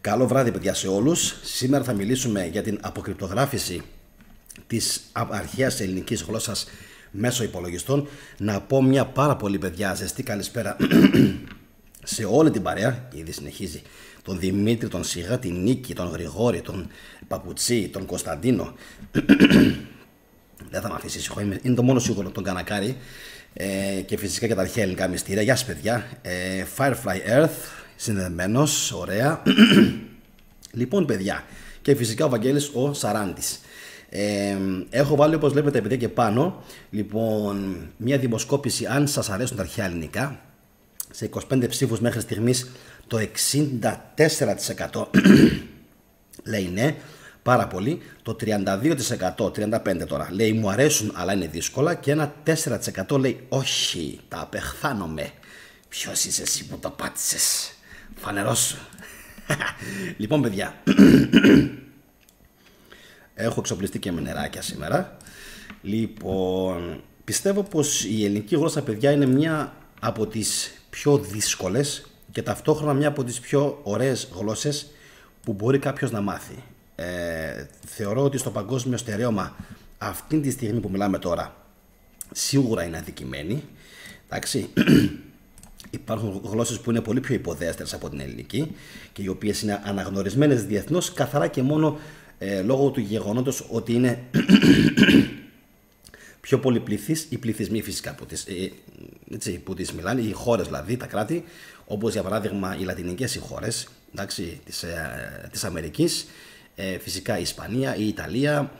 Καλό βράδυ, παιδιά, σε όλους. Σήμερα θα μιλήσουμε για την αποκρυπτογράφηση της αρχαίας ελληνικής γλώσσας μέσω υπολογιστών. Να πω μια πάρα πολύ, παιδιά, ζεστή καλησπέρα σε όλη την παρέα. Ήδη συνεχίζει τον Δημήτρη, τον Σιγά, την Νίκη, τον Γρηγόρη, τον Παπουτσί, τον Κωνσταντίνο. Δεν θα με αφήσει ήσυχο, είναι το μόνο σίγουρο, τον Κανακάρη. Και φυσικά και τα αρχαία ελληνικά μυστήρια. Γεια σας, παιδιά. Firefly Earth, συνδεδεμένος, ωραία. Λοιπόν, παιδιά, και φυσικά ο Βαγγέλης ο Σαράντης. Έχω βάλει, όπως βλέπετε, παιδιά, και πάνω, λοιπόν, μια δημοσκόπηση αν σας αρέσουν τα αρχαία ελληνικά. Σε 25 ψήφους μέχρι στιγμής το 64% λέει ναι, πάρα πολύ. Το 32%, 35% τώρα, λέει μου αρέσουν αλλά είναι δύσκολα. Και ένα 4% λέει όχι, τα απεχθάνομαι. Ποιος είσαι εσύ που το πάτησες? Φανερός σου. Λοιπόν, παιδιά, έχω εξοπλιστεί και με νεράκια σήμερα. Λοιπόν, πιστεύω πως η ελληνική γλώσσα, παιδιά, είναι μια από τις πιο δύσκολες και ταυτόχρονα μια από τις πιο ωραίες γλώσσες που μπορεί κάποιος να μάθει. Θεωρώ ότι στο παγκόσμιο στερέωμα αυτή τη στιγμή που μιλάμε τώρα σίγουρα είναι αδικημένη. Εντάξει. Υπάρχουν γλώσσες που είναι πολύ πιο υποδέστερες από την ελληνική και οι οποίες είναι αναγνωρισμένες διεθνώς καθαρά και μόνο λόγω του γεγονότος ότι είναι πιο πολυπληθείς οι πληθυσμοί, φυσικά, που τις μιλάνε, οι χώρες δηλαδή, τα κράτη, όπως για παράδειγμα οι λατινικές οι χώρες, εντάξει, της Αμερικής, φυσικά η Ισπανία, η Ιταλία.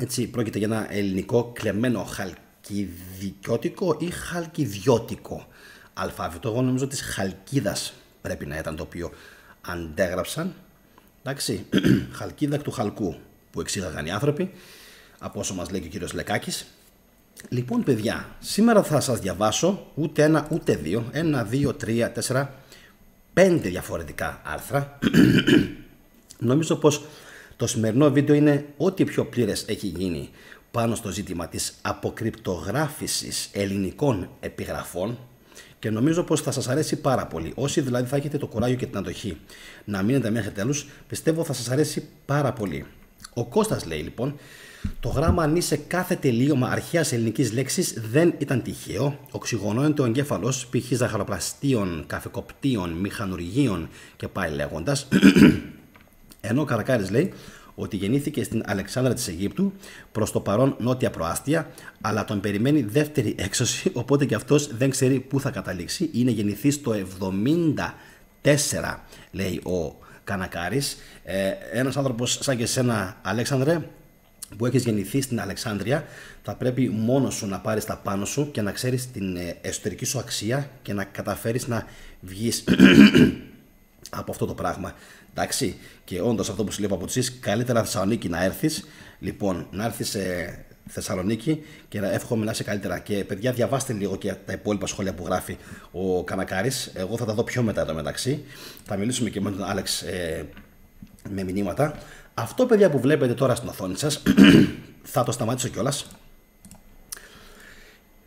Έτσι, πρόκειται για ένα ελληνικό κλεμμένο χαλκιδικιώτικο ή χαλκιδιώτικο αλφάβητο. Εγώ νομίζω της Χαλκίδας πρέπει να ήταν το οποίο αντέγραψαν. Εντάξει, Χαλκίδα του Χαλκού που εξήγαγαν οι άνθρωποι, από όσο μας λέει και ο κύριος Λεκάκης. Λοιπόν, παιδιά, σήμερα θα σας διαβάσω ούτε ένα ούτε δύο, 1, 2, 3, 4, 5 διαφορετικά άρθρα. Νομίζω πως το σημερινό βίντεο είναι ό,τι πιο πλήρες έχει γίνει πάνω στο ζήτημα της αποκρυπτογράφησης ελληνικών επιγραφών και νομίζω πως θα σας αρέσει πάρα πολύ. Όσοι δηλαδή θα έχετε το κουράγιο και την αντοχή να μείνετε μέχρι τέλους, πιστεύω θα σας αρέσει πάρα πολύ. Ο Κώστας λέει, λοιπόν, το γράμμα νη σε κάθε τελείωμα αρχαίας ελληνικής λέξης δεν ήταν τυχαίο. Οξυγονώνεται ο εγκέφαλος, π.χ. ζαχαροπλαστίων, καφεκοπτίων, μηχανουργίων και πάει λέγοντας. Ενώ ο Καρακάρης λέει ότι γεννήθηκε στην Αλεξάνδρα της Αιγύπτου, προς το παρόν νότια προάστια, αλλά τον περιμένει δεύτερη έξωση, οπότε και αυτός δεν ξέρει πού θα καταλήξει. Είναι γεννηθής το 74, λέει ο Κανακάρης. Ένας άνθρωπος σαν και εσένα, Αλέξανδρε, που έχεις γεννηθεί στην Αλεξάνδρεια, θα πρέπει μόνος σου να πάρεις τα πάνω σου και να ξέρεις την εσωτερική σου αξία και να καταφέρεις να βγεις από αυτό το πράγμα. Εντάξει, και όντως αυτό που σου λέει ο Παπουτσής, καλύτερα Θεσσαλονίκη να έρθεις. Λοιπόν, να έρθεις σε Θεσσαλονίκη και να εύχομαι να είσαι καλύτερα. Και παιδιά, διαβάστε λίγο και τα υπόλοιπα σχόλια που γράφει ο Κανακάρης. Εγώ θα τα δω πιο μετά εδώ μεταξύ. Θα μιλήσουμε και με τον Άλεξ με μηνύματα. Αυτό, παιδιά, που βλέπετε τώρα στην οθόνη σας, θα το σταματήσω κιόλας.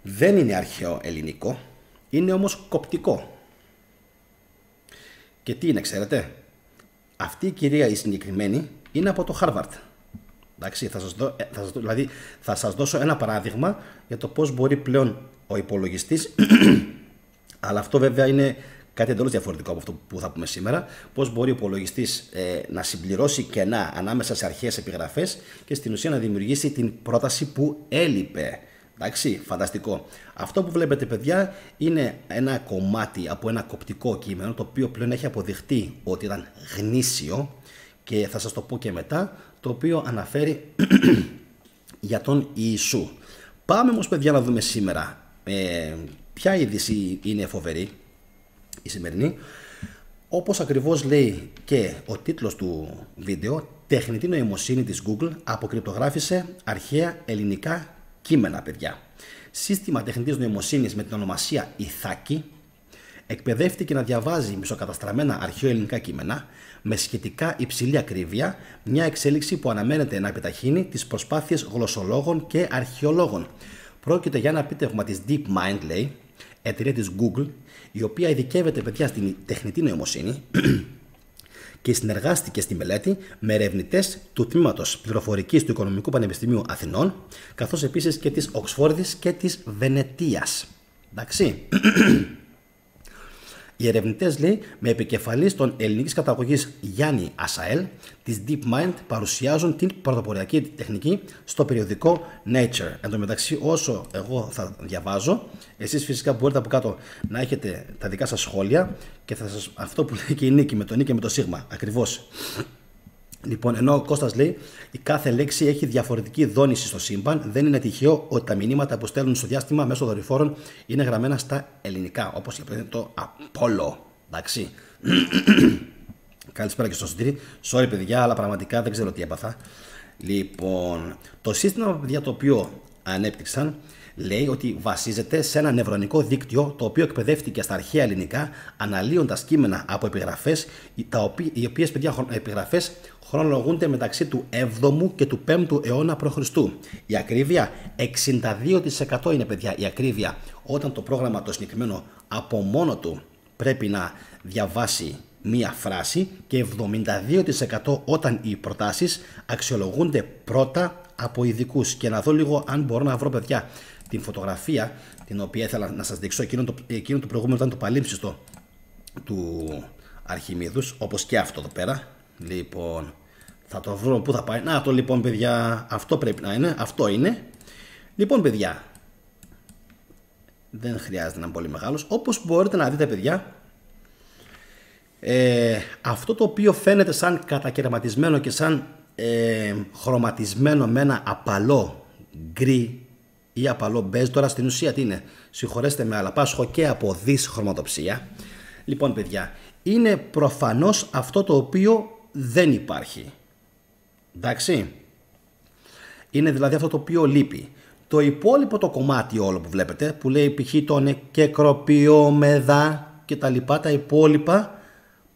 Δεν είναι αρχαίο ελληνικό, είναι όμως κοπτικό. Και τι είναι, ξέρετε? Αυτή η κυρία η συγκεκριμένη είναι από το Harvard. Εντάξει, θα σας δώσω ένα παράδειγμα για το πώς μπορεί πλέον ο υπολογιστής, αλλά αυτό βέβαια είναι κάτι εντελώς διαφορετικό από αυτό που θα πούμε σήμερα, πώς μπορεί ο υπολογιστής να συμπληρώσει κενά ανάμεσα σε αρχαίες επιγραφές και στην ουσία να δημιουργήσει την πρόταση που έλειπε. Εντάξει, φανταστικό. Αυτό που βλέπετε, παιδιά, είναι ένα κομμάτι από ένα κοπτικό κείμενο, το οποίο πλέον έχει αποδειχτεί ότι ήταν γνήσιο και θα σας το πω και μετά, το οποίο αναφέρει για τον Ιησού. Πάμε όμως, παιδιά, να δούμε σήμερα ποια είδηση είναι φοβερή η σημερινή. Όπως ακριβώς λέει και ο τίτλος του βίντεο, τεχνητή νοημοσύνη της Google αποκρυπτογράφησε αρχαία ελληνικά κείμενα, παιδιά. Σύστημα τεχνητής νοημοσύνης με την ονομασία Ηθάκη εκπαιδεύτηκε να διαβάζει μισοκαταστραμμένα αρχαίο ελληνικά κείμενα με σχετικά υψηλή ακρίβεια, μια εξέλιξη που αναμένεται να επιταχύνει τις προσπάθειες γλωσσολόγων και αρχαιολόγων. Πρόκειται για ένα επίτευγμα της DeepMind, λέει, εταιρεία της Google, η οποία ειδικεύεται, παιδιά, στην τεχνητή νοημοσύνη και συνεργάστηκε στη μελέτη με ερευνητές του Τμήματος Πληροφορικής του Οικονομικού Πανεπιστημίου Αθηνών, καθώς επίσης και της Οξφόρδης και της Βενετίας. Εντάξει. Οι ερευνητές, λέει, με επικεφαλής τον ελληνικής καταγωγής Γιάννη Ασαέλ της DeepMind παρουσιάζουν την πρωτοποριακή τεχνική στο περιοδικό Nature. Εν τω μεταξύ, όσο εγώ θα διαβάζω, εσείς φυσικά μπορείτε από κάτω να έχετε τα δικά σας σχόλια και θα σας, αυτό που λέει και η Νίκη με τον Νίκη και με το Σίγμα, ακριβώς. Λοιπόν, ενώ ο Κώστας λέει η κάθε λέξη έχει διαφορετική δόνηση στο σύμπαν, δεν είναι τυχαίο ότι τα μηνύματα που στέλνουν στο διάστημα μέσω δορυφόρων είναι γραμμένα στα ελληνικά, όπως για παράδειγμα το Απόλλω. Εντάξει. Καλησπέρα και στο Σωτήρη. Sorry, παιδιά, αλλά πραγματικά δεν ξέρω τι έπαθα. Λοιπόν, το σύστημα, παιδιά, το οποίο ανέπτυξαν, λέει ότι βασίζεται σε ένα νευρονικό δίκτυο το οποίο εκπαιδεύτηκε στα αρχαία ελληνικά, αναλύοντας κείμενα από επιγραφές, οι οποίες, παιδιά, επιγραφές χρονολογούνται μεταξύ του 7ου και του 5ου αιώνα π.Χ. Η ακρίβεια 62% είναι, παιδιά, η ακρίβεια όταν το πρόγραμμα το συγκεκριμένο από μόνο του πρέπει να διαβάσει μία φράση και 72% όταν οι προτάσεις αξιολογούνται πρώτα από ειδικούς. Και να δω λίγο αν μπορώ να βρω, παιδιά, την φωτογραφία την οποία ήθελα να σας δείξω. Εκείνο το προηγούμενο ήταν το παλίμψιστο του Αρχιμίδους, όπως και αυτό εδώ πέρα. Λοιπόν, θα το βρω πού θα πάει. Να το, λοιπόν, παιδιά, αυτό πρέπει να είναι. Αυτό είναι. Λοιπόν, παιδιά, δεν χρειάζεται να είναι πολύ μεγάλος. Όπως μπορείτε να δείτε, παιδιά, αυτό το οποίο φαίνεται σαν κατακαιρματισμένο και σαν χρωματισμένο με ένα απαλό γκρι ή απαλό μπέζ, τώρα στην ουσία τι είναι, συγχωρέστε με, αλλά πάσχω και από δυσχρωματοψία. Λοιπόν, παιδιά, είναι προφανώς αυτό το οποίο δεν υπάρχει. Εντάξει. Είναι δηλαδή αυτό το οποίο λείπει. Το υπόλοιπο το κομμάτι όλο που βλέπετε, που λέει π.χ. το και κροπιόμεδα και τα λοιπά, τα υπόλοιπα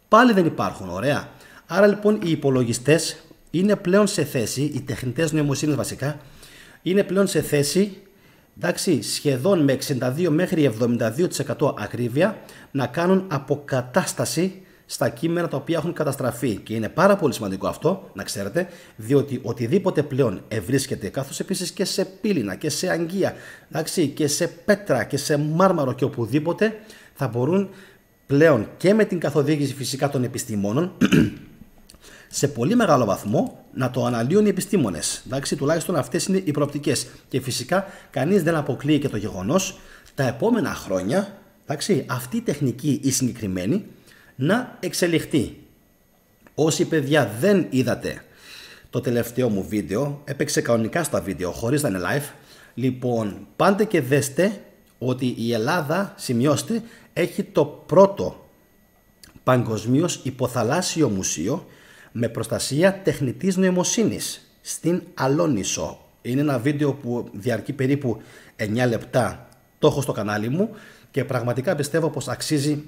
πάλι δεν υπάρχουν. Ωραία. Άρα λοιπόν οι υπολογιστές είναι πλέον σε θέση, οι τεχνητές νοημοσύνες βασικά, είναι πλέον σε θέση, εντάξει, σχεδόν με 62 μέχρι 72% ακρίβεια να κάνουν αποκατάσταση στα κείμενα τα οποία έχουν καταστραφεί. Και είναι πάρα πολύ σημαντικό αυτό, να ξέρετε, διότι οτιδήποτε πλέον ευρίσκεται, καθώς επίσης και σε πύληνα και σε αγγεία, εντάξει, και σε πέτρα και σε μάρμαρο και οπουδήποτε, θα μπορούν πλέον και με την καθοδήγηση φυσικά των επιστημόνων σε πολύ μεγάλο βαθμό να το αναλύουν οι επιστήμονες. Εντάξει, τουλάχιστον αυτές είναι οι προοπτικές. Και φυσικά κανείς δεν αποκλείει και το γεγονός τα επόμενα χρόνια, εντάξει, αυτή η τεχνική η συγκεκριμένη να εξελιχθεί. Όσοι, παιδιά, δεν είδατε το τελευταίο μου βίντεο, έπαιξε κανονικά στα βίντεο χωρίς να είναι live. Λοιπόν, πάντε και δέστε ότι η Ελλάδα, σημειώστε, έχει το πρώτο παγκοσμίως υποθαλάσσιο μουσείο με προστασία τεχνητής νοημοσύνης στην Αλόνησο. Είναι ένα βίντεο που διαρκεί περίπου 9 λεπτά, το έχω στο κανάλι μου και πραγματικά πιστεύω πως αξίζει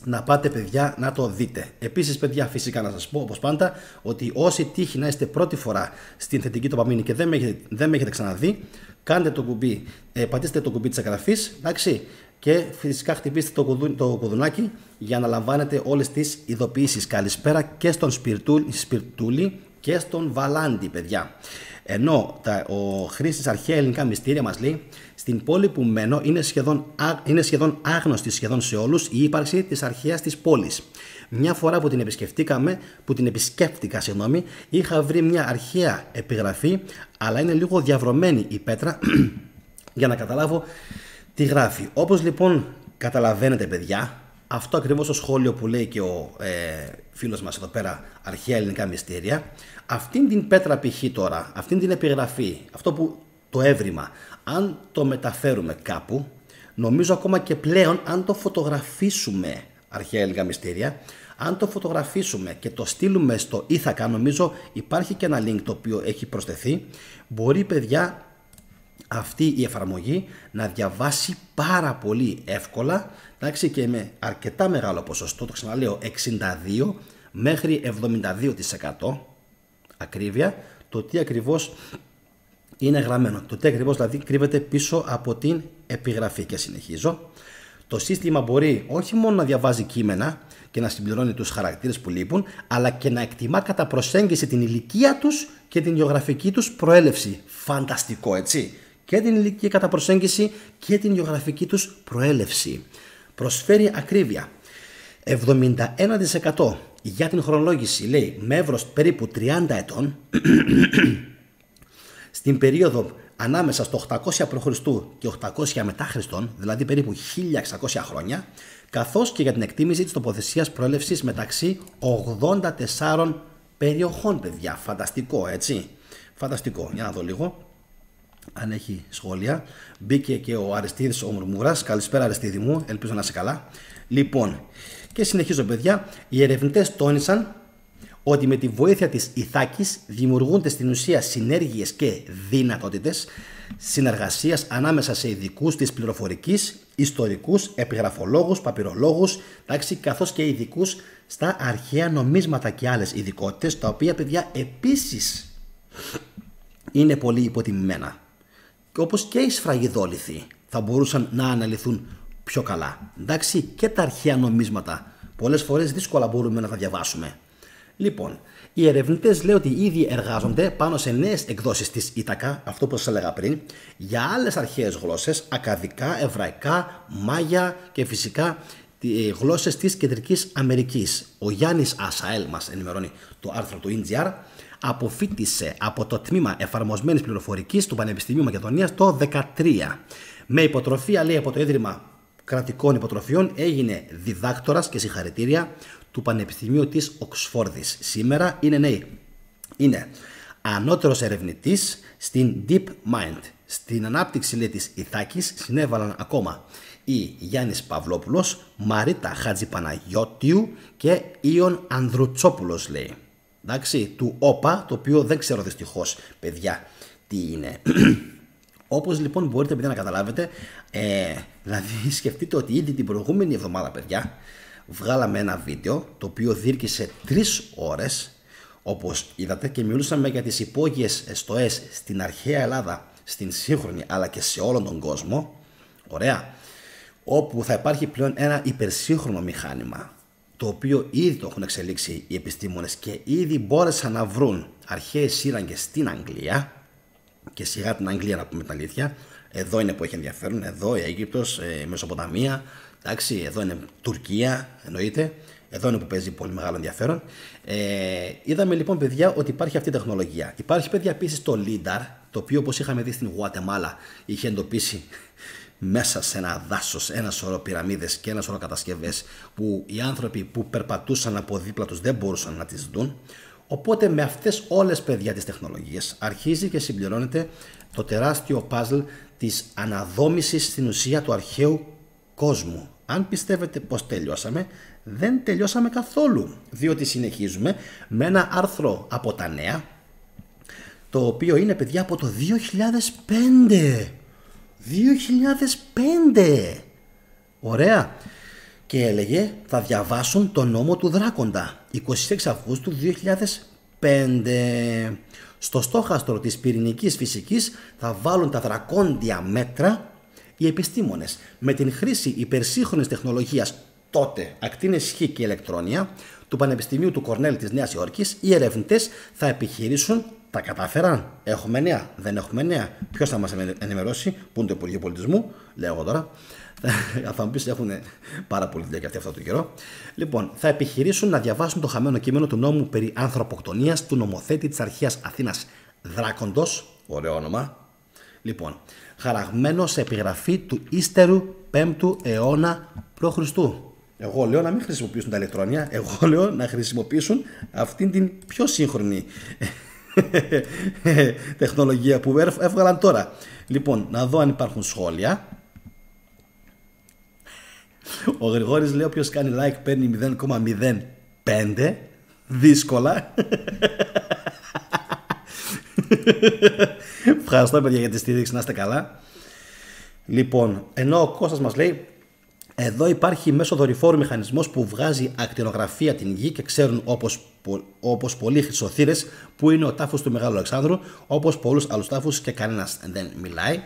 να πάτε, παιδιά, να το δείτε. Επίσης, παιδιά, φυσικά να σας πω όπως πάντα ότι όσοι τύχει να είστε πρώτη φορά στην Θετική Ντοπαμίνη και δεν με έχετε ξαναδεί, κάντε το κουμπί, πατήστε το κουμπί της εγγραφής, εντάξει, και φυσικά χτυπήστε το κουδουνάκι για να λαμβάνετε όλες τις ειδοποιήσεις. Καλησπέρα και στον Σπιρτούλη και στον Βαλάντι, παιδιά. Ενώ ο Χρήστης αρχαία ελληνικά μυστήρια μας λέει, στην πόλη που μένω είναι σχεδόν άγνωστη σχεδόν σε όλους η ύπαρξη της αρχαίας της πόλης. Μια φορά που την επισκέφτηκα, είχα βρει μια αρχαία επιγραφή, αλλά είναι λίγο διαβρωμένη η πέτρα για να καταλάβω τι γράφει. Όπως λοιπόν καταλαβαίνετε, παιδιά, αυτό ακριβώς το σχόλιο που λέει και ο φίλος μας εδώ πέρα, αρχαία ελληνικά μυστήρια, αυτήν την πέτρα π.χ. τώρα, αυτήν την επιγραφή, αυτό που το έβριμα, αν το μεταφέρουμε κάπου, νομίζω ακόμα και πλέον αν το φωτογραφίσουμε, αρχαία ελληνικά μυστήρια, αν το φωτογραφίσουμε και το στείλουμε στο Ithaka, νομίζω υπάρχει και ένα link το οποίο έχει προσθεθεί, μπορεί, παιδιά, αυτή η εφαρμογή να διαβάσει πάρα πολύ εύκολα, εντάξει, και με αρκετά μεγάλο ποσοστό, το ξαναλέω, 62 μέχρι 72% ακρίβεια, το τι ακριβώς είναι γραμμένο, το τι ακριβώς δηλαδή κρύβεται πίσω από την επιγραφή. Και συνεχίζω. Το σύστημα μπορεί όχι μόνο να διαβάζει κείμενα και να συμπληρώνει τους χαρακτήρες που λείπουν, αλλά και να εκτιμά κατά προσέγγιση την ηλικία τους και την γεωγραφική τους προέλευση. Φανταστικό, έτσι. Και την ηλικία κατά προσέγγιση και την γεωγραφική τους προέλευση. Προσφέρει ακρίβεια. 71% για την χρονολόγηση, λέει, με εύρος περίπου 30 ετών, στην περίοδο ανάμεσα στο 800 π.Χ. και 800 μετά Χριστόν, δηλαδή περίπου 1600 χρόνια, καθώς και για την εκτίμηση της τοποθεσίας προέλευσης μεταξύ 84 περιοχών, παιδιά. Φανταστικό, έτσι. Φανταστικό. Για να δω λίγο αν έχει σχόλια. Μπήκε και ο Αριστίδης ο Μουρμούρας. Καλησπέρα, Αριστίδη μου, ελπίζω να είσαι καλά. Λοιπόν, και συνεχίζω, παιδιά. Οι ερευνητές τόνισαν ότι με τη βοήθεια της ηθάκης δημιουργούνται στην ουσία συνέργειες και δυνατότητες συνεργασίας ανάμεσα σε ειδικούς της πληροφορικής, ιστορικούς, επιγραφολόγους, παπυρολόγους, καθώς και ειδικούς στα αρχαία νομίσματα και άλλες ειδικότητες, τα οποία, παιδιά, επίσης είναι πολύ υποτιμημένα. Όπως και οι σφραγιδόλιθοι θα μπορούσαν να αναλυθούν πιο καλά. Εντάξει, και τα αρχαία νομίσματα πολλές φορές δύσκολα μπορούμε να τα διαβάσουμε. Λοιπόν, οι ερευνητές λέει ότι ήδη εργάζονται πάνω σε νέες εκδόσεις της Ήτακα, αυτό που σας έλεγα πριν, για άλλες αρχαίες γλώσσες, ακαδικά, εβραϊκά, μάγια και φυσικά γλώσσες της Κεντρικής Αμερικής. Ο Γιάννης Ασαέλ μας ενημερώνει το άρθρο του INGR, αποφοίτησε από το τμήμα εφαρμοσμένης πληροφορικής του Πανεπιστημίου Μακεδονίας το 2013. Με υποτροφία, λέει, από το Ίδρυμα Κρατικών Υποτροφιών, έγινε διδάκτορας και συγχαρητήρια του Πανεπιστημίου της Οξφόρδης. Σήμερα είναι ανώτερος ερευνητής στην Deep Mind. Στην ανάπτυξη, λέει, της Ηθάκης συνέβαλαν ακόμα η Γιάννης Παυλόπουλος, Μαρίτα Χατζηπαναγιώτιου και Ιων Ανδρουτσόπουλος, λέει. Εντάξει, του ΟΠΑ, το οποίο δεν ξέρω δυστυχώς, παιδιά, τι είναι. Όπως λοιπόν μπορείτε, παιδιά, να καταλάβετε, δηλαδή σκεφτείτε ότι ήδη την προηγούμενη εβδομάδα, παιδιά, βγάλαμε ένα βίντεο το οποίο διήρκησε 3 ώρες, όπως είδατε, και μιλούσαμε για τις υπόγειες στοές στην αρχαία Ελλάδα, στην σύγχρονη, αλλά και σε όλον τον κόσμο. Ωραία. Όπου θα υπάρχει πλέον ένα υπερσύγχρονο μηχάνημα, το οποίο ήδη το έχουν εξελίξει οι επιστήμονες και ήδη μπόρεσαν να βρουν αρχαίες σύραγγες στην Αγγλία. Και σιγά την Αγγλία, να πούμε την αλήθεια. Εδώ είναι που έχει ενδιαφέρον. Εδώ η Αίγυπτος, Μεσοποταμία. Εντάξει, εδώ είναι Τουρκία, εννοείται. Εδώ είναι που παίζει πολύ μεγάλο ενδιαφέρον. Είδαμε λοιπόν, παιδιά, ότι υπάρχει αυτή η τεχνολογία. Υπάρχει, παιδιά, επίσης το LIDAR, το οποίο, όπως είχαμε δει στην Γουατεμάλα, είχε εντοπίσει μέσα σε ένα δάσος ένα σωρό πυραμίδες και ένα σωρό κατασκευές που οι άνθρωποι που περπατούσαν από δίπλα τους δεν μπορούσαν να τις δουν. Οπότε με αυτές όλες, παιδιά, τις τεχνολογίες αρχίζει και συμπληρώνεται το τεράστιο παζλ της αναδόμησης στην ουσία του αρχαίου κόσμου. Αν πιστεύετε πως τελειώσαμε, δεν τελειώσαμε καθόλου, διότι συνεχίζουμε με ένα άρθρο από τα Νέα, το οποίο είναι, παιδιά, από το 2005. 2005! Ωραία! Και έλεγε, θα διαβάσουν τον νόμο του Δράκοντα, 26 Αυγούστου 2005. Στο στόχαστρο της πυρηνικής φυσικής θα βάλουν τα δρακόντια μέτρα οι επιστήμονες. Με την χρήση υπερσύγχρονης τεχνολογίας, τότε ακτίνες Χ και ηλεκτρόνια, του Πανεπιστημίου του Κορνέλ της Νέας Υόρκης, οι ερευνητές θα επιχειρήσουν. Τα κατάφεραν, έχουμε νέα, δεν έχουμε νέα. Ποιος θα μας ενημερώσει, πού είναι το Υπουργείο Πολιτισμού, λέω εγώ τώρα. Θα μου πεις, έχουν πάρα πολύ δουλειά και αυτοί αυτό το καιρό. Λοιπόν, θα επιχειρήσουν να διαβάσουν το χαμένο κείμενο του νόμου περί ανθρωποκτονίας του νομοθέτη της αρχαίας Αθήνας Δράκοντος, ωραίο όνομα. Λοιπόν, χαραγμένο σε επιγραφή του ύστερου 5ου αιώνα π.Χ. Εγώ λέω να μην χρησιμοποιήσουν τα ηλεκτρόνια, εγώ λέω να χρησιμοποιήσουν αυτήν την πιο σύγχρονη τεχνολογία που έβγαλαν τώρα. Λοιπόν, να δω αν υπάρχουν σχόλια. Ο Γρηγόρης λέει, όποιος κάνει like παίρνει 0,05. Δύσκολα. Ευχαριστώ, παιδιά, για τη στήριξη, να είστε καλά. Λοιπόν, ενώ ο Κώστας μας λέει, εδώ υπάρχει μέσω δορυφόρου μηχανισμός που βγάζει ακτινογραφία την γη και ξέρουν όπως πολλοί χρυσοθύρες που είναι ο τάφος του Μεγάλου Αλεξάνδρου, όπως πολλούς άλλους τάφους και κανένας δεν μιλάει.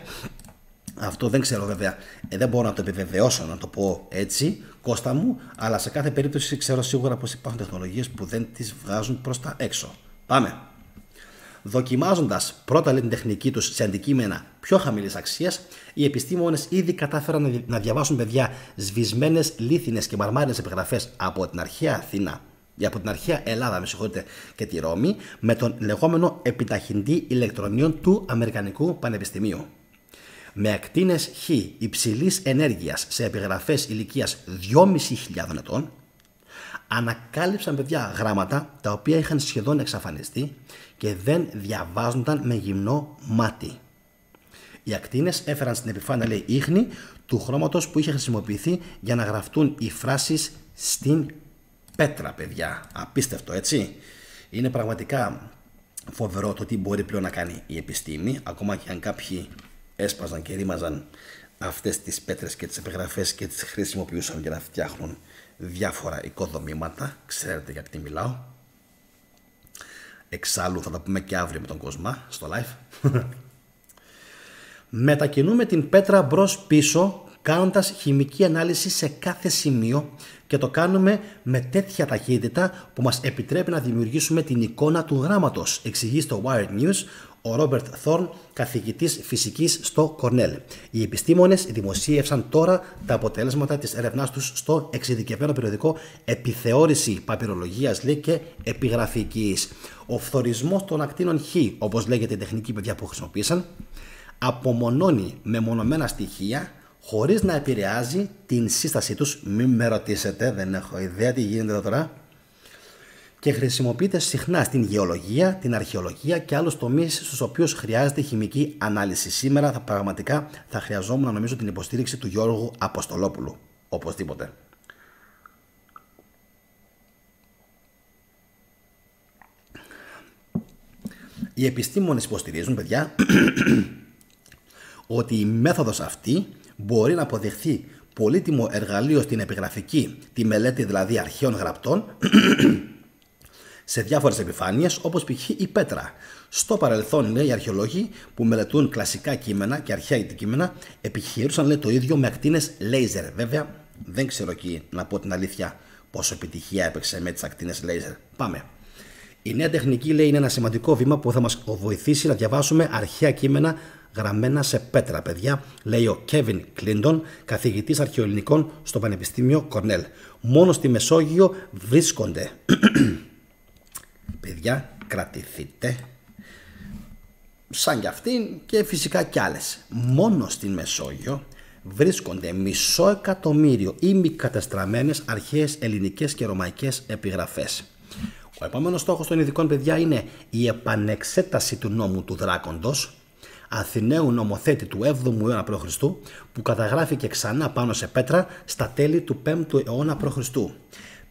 Αυτό δεν ξέρω βέβαια, δεν μπορώ να το επιβεβαιώσω, να το πω έτσι, Κώστα μου, αλλά σε κάθε περίπτωση ξέρω σίγουρα πως υπάρχουν τεχνολογίες που δεν τις βγάζουν προς τα έξω. Πάμε. Δοκιμάζοντας πρώτα την τεχνική τους σε αντικείμενα πιο χαμηλής αξίας, οι επιστήμονες ήδη κατάφεραν να διαβάσουν, παιδιά, σβησμένες λίθινες και μαρμάρινες επιγραφές από την αρχαία Αθήνα, από την αρχαία Ελλάδα, με συγχωρείτε, και τη Ρώμη, με τον λεγόμενο επιταχυντή ηλεκτρονίων του Αμερικανικού Πανεπιστημίου. Με ακτίνες Χ υψηλής ενέργειας σε επιγραφές ηλικίας 2.500 ετών, ανακάλυψαν, παιδιά, γράμματα τα οποία είχαν σχεδόν εξαφανιστεί και δεν διαβάζονταν με γυμνό μάτι. Οι ακτίνες έφεραν στην επιφάνεια, λέει, ίχνη του χρώματος που είχε χρησιμοποιηθεί για να γραφτούν οι φράσεις στην πέτρα, παιδιά. Απίστευτο, έτσι. Είναι πραγματικά φοβερό το τι μπορεί πλέον να κάνει η επιστήμη, ακόμα και αν κάποιοι έσπαζαν και ρήμαζαν αυτές τις πέτρες και τις επιγραφές και τις χρησιμοποιούσαν για να φτιάχνουν διάφορα οικοδομήματα. Ξέρετε για τι μιλάω. Εξάλλου θα τα πούμε και αύριο με τον Κοσμά στο live. Μετακινούμε την πέτρα μπρος πίσω, κάνοντας χημική ανάλυση σε κάθε σημείο, και το κάνουμε με τέτοια ταχύτητα που μας επιτρέπει να δημιουργήσουμε την εικόνα του γράμματος, εξηγεί στο Wired News ο Ρόμπερτ Θόρν, καθηγητής φυσικής στο Κορνέλ. Οι επιστήμονες δημοσίευσαν τώρα τα αποτέλεσματα της έρευνάς τους στο εξειδικευμένο περιοδικό Επιθεώρηση Παπυρολογίας, λέει, και Επιγραφικής. Ο φθορισμός των ακτίνων Χ, όπως λέγεται η τεχνική, παιδιά, που χρησιμοποίησαν, απομονώνει μεμονωμένα στοιχεία χωρίς να επηρεάζει την σύστασή τους. Μην με ρωτήσετε, δεν έχω ιδέα τι γίνεται εδώ τώρα. Και χρησιμοποιείται συχνά στην γεωλογία, την αρχαιολογία και άλλους τομείς στους οποίους χρειάζεται χημική ανάλυση. Σήμερα πραγματικά θα χρειαζόμουν, νομίζω, την υποστήριξη του Γιώργου Αποστολόπουλου. Οπωσδήποτε. Οι επιστήμονες υποστηρίζουν, παιδιά, ότι η μέθοδος αυτή μπορεί να αποδειχθεί πολύτιμο εργαλείο στην επιγραφική, τη μελέτη δηλαδή αρχαίων γραπτών, σε διάφορες επιφάνειες, όπως π.χ. η πέτρα. Στο παρελθόν, λέει, οι αρχαιολόγοι που μελετούν κλασικά κείμενα και αρχαία κείμενα επιχειρούσαν, λέει, το ίδιο με ακτίνες λέιζερ. Βέβαια, δεν ξέρω εκεί, να πω την αλήθεια, πόσο επιτυχία έπαιξε με τις ακτίνες λέιζερ. Πάμε. Η νέα τεχνική, λέει, είναι ένα σημαντικό βήμα που θα μας βοηθήσει να διαβάσουμε αρχαία κείμενα γραμμένα σε πέτρα, παιδιά, λέει ο Κέβιν Κλίντον, καθηγητής αρχαιοελληνικών στο Πανεπιστήμιο Κορνέλ. Μόνο στη Μεσόγειο βρίσκονται. Παιδιά, κρατηθείτε. Σαν κι αυτήν και φυσικά κι άλλες. Μόνο στην Μεσόγειο βρίσκονται 500.000 ημικατεστραμμένες αρχαίες ελληνικές και ρωμαϊκές επιγραφές. Ο επόμενος στόχος των ειδικών, παιδιά, είναι η επανεξέταση του νόμου του Δράκοντος, Αθηναίου νομοθέτη του 7ου αιώνα π.Χ., που καταγράφηκε ξανά πάνω σε πέτρα στα τέλη του 5ου αιώνα π.Χ.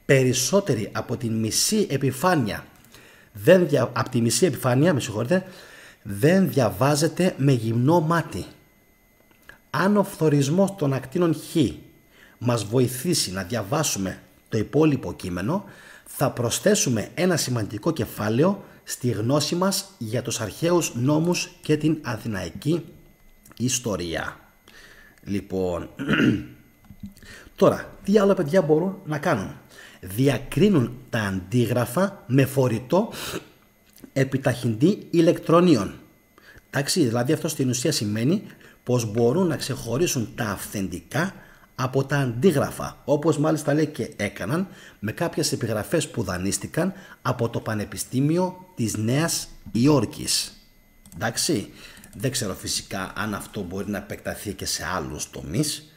Περισσότεροι από τη μισή επιφάνεια δεν διαβάζεται με γυμνό μάτι. Αν ο φθορισμός των ακτίνων Χ μας βοηθήσει να διαβάσουμε το υπόλοιπο κείμενο, θα προσθέσουμε ένα σημαντικό κεφάλαιο στη γνώση μας για τους αρχαίους νόμους και την αθηναϊκή ιστορία. Λοιπόν, τώρα, τι άλλο, παιδιά, μπορούν να κάνουν? Διακρίνουν τα αντίγραφα με φορητό επιταχυντή ηλεκτρονίων. Εντάξει, δηλαδή αυτό στην ουσία σημαίνει πως μπορούν να ξεχωρίσουν τα αυθεντικά από τα αντίγραφα, όπως μάλιστα, λέει, και έκαναν με κάποιες επιγραφές που δανείστηκαν από το Πανεπιστήμιο της Νέας Υόρκης. Εντάξει, δεν ξέρω φυσικά αν αυτό μπορεί να επεκταθεί και σε άλλους τομείς,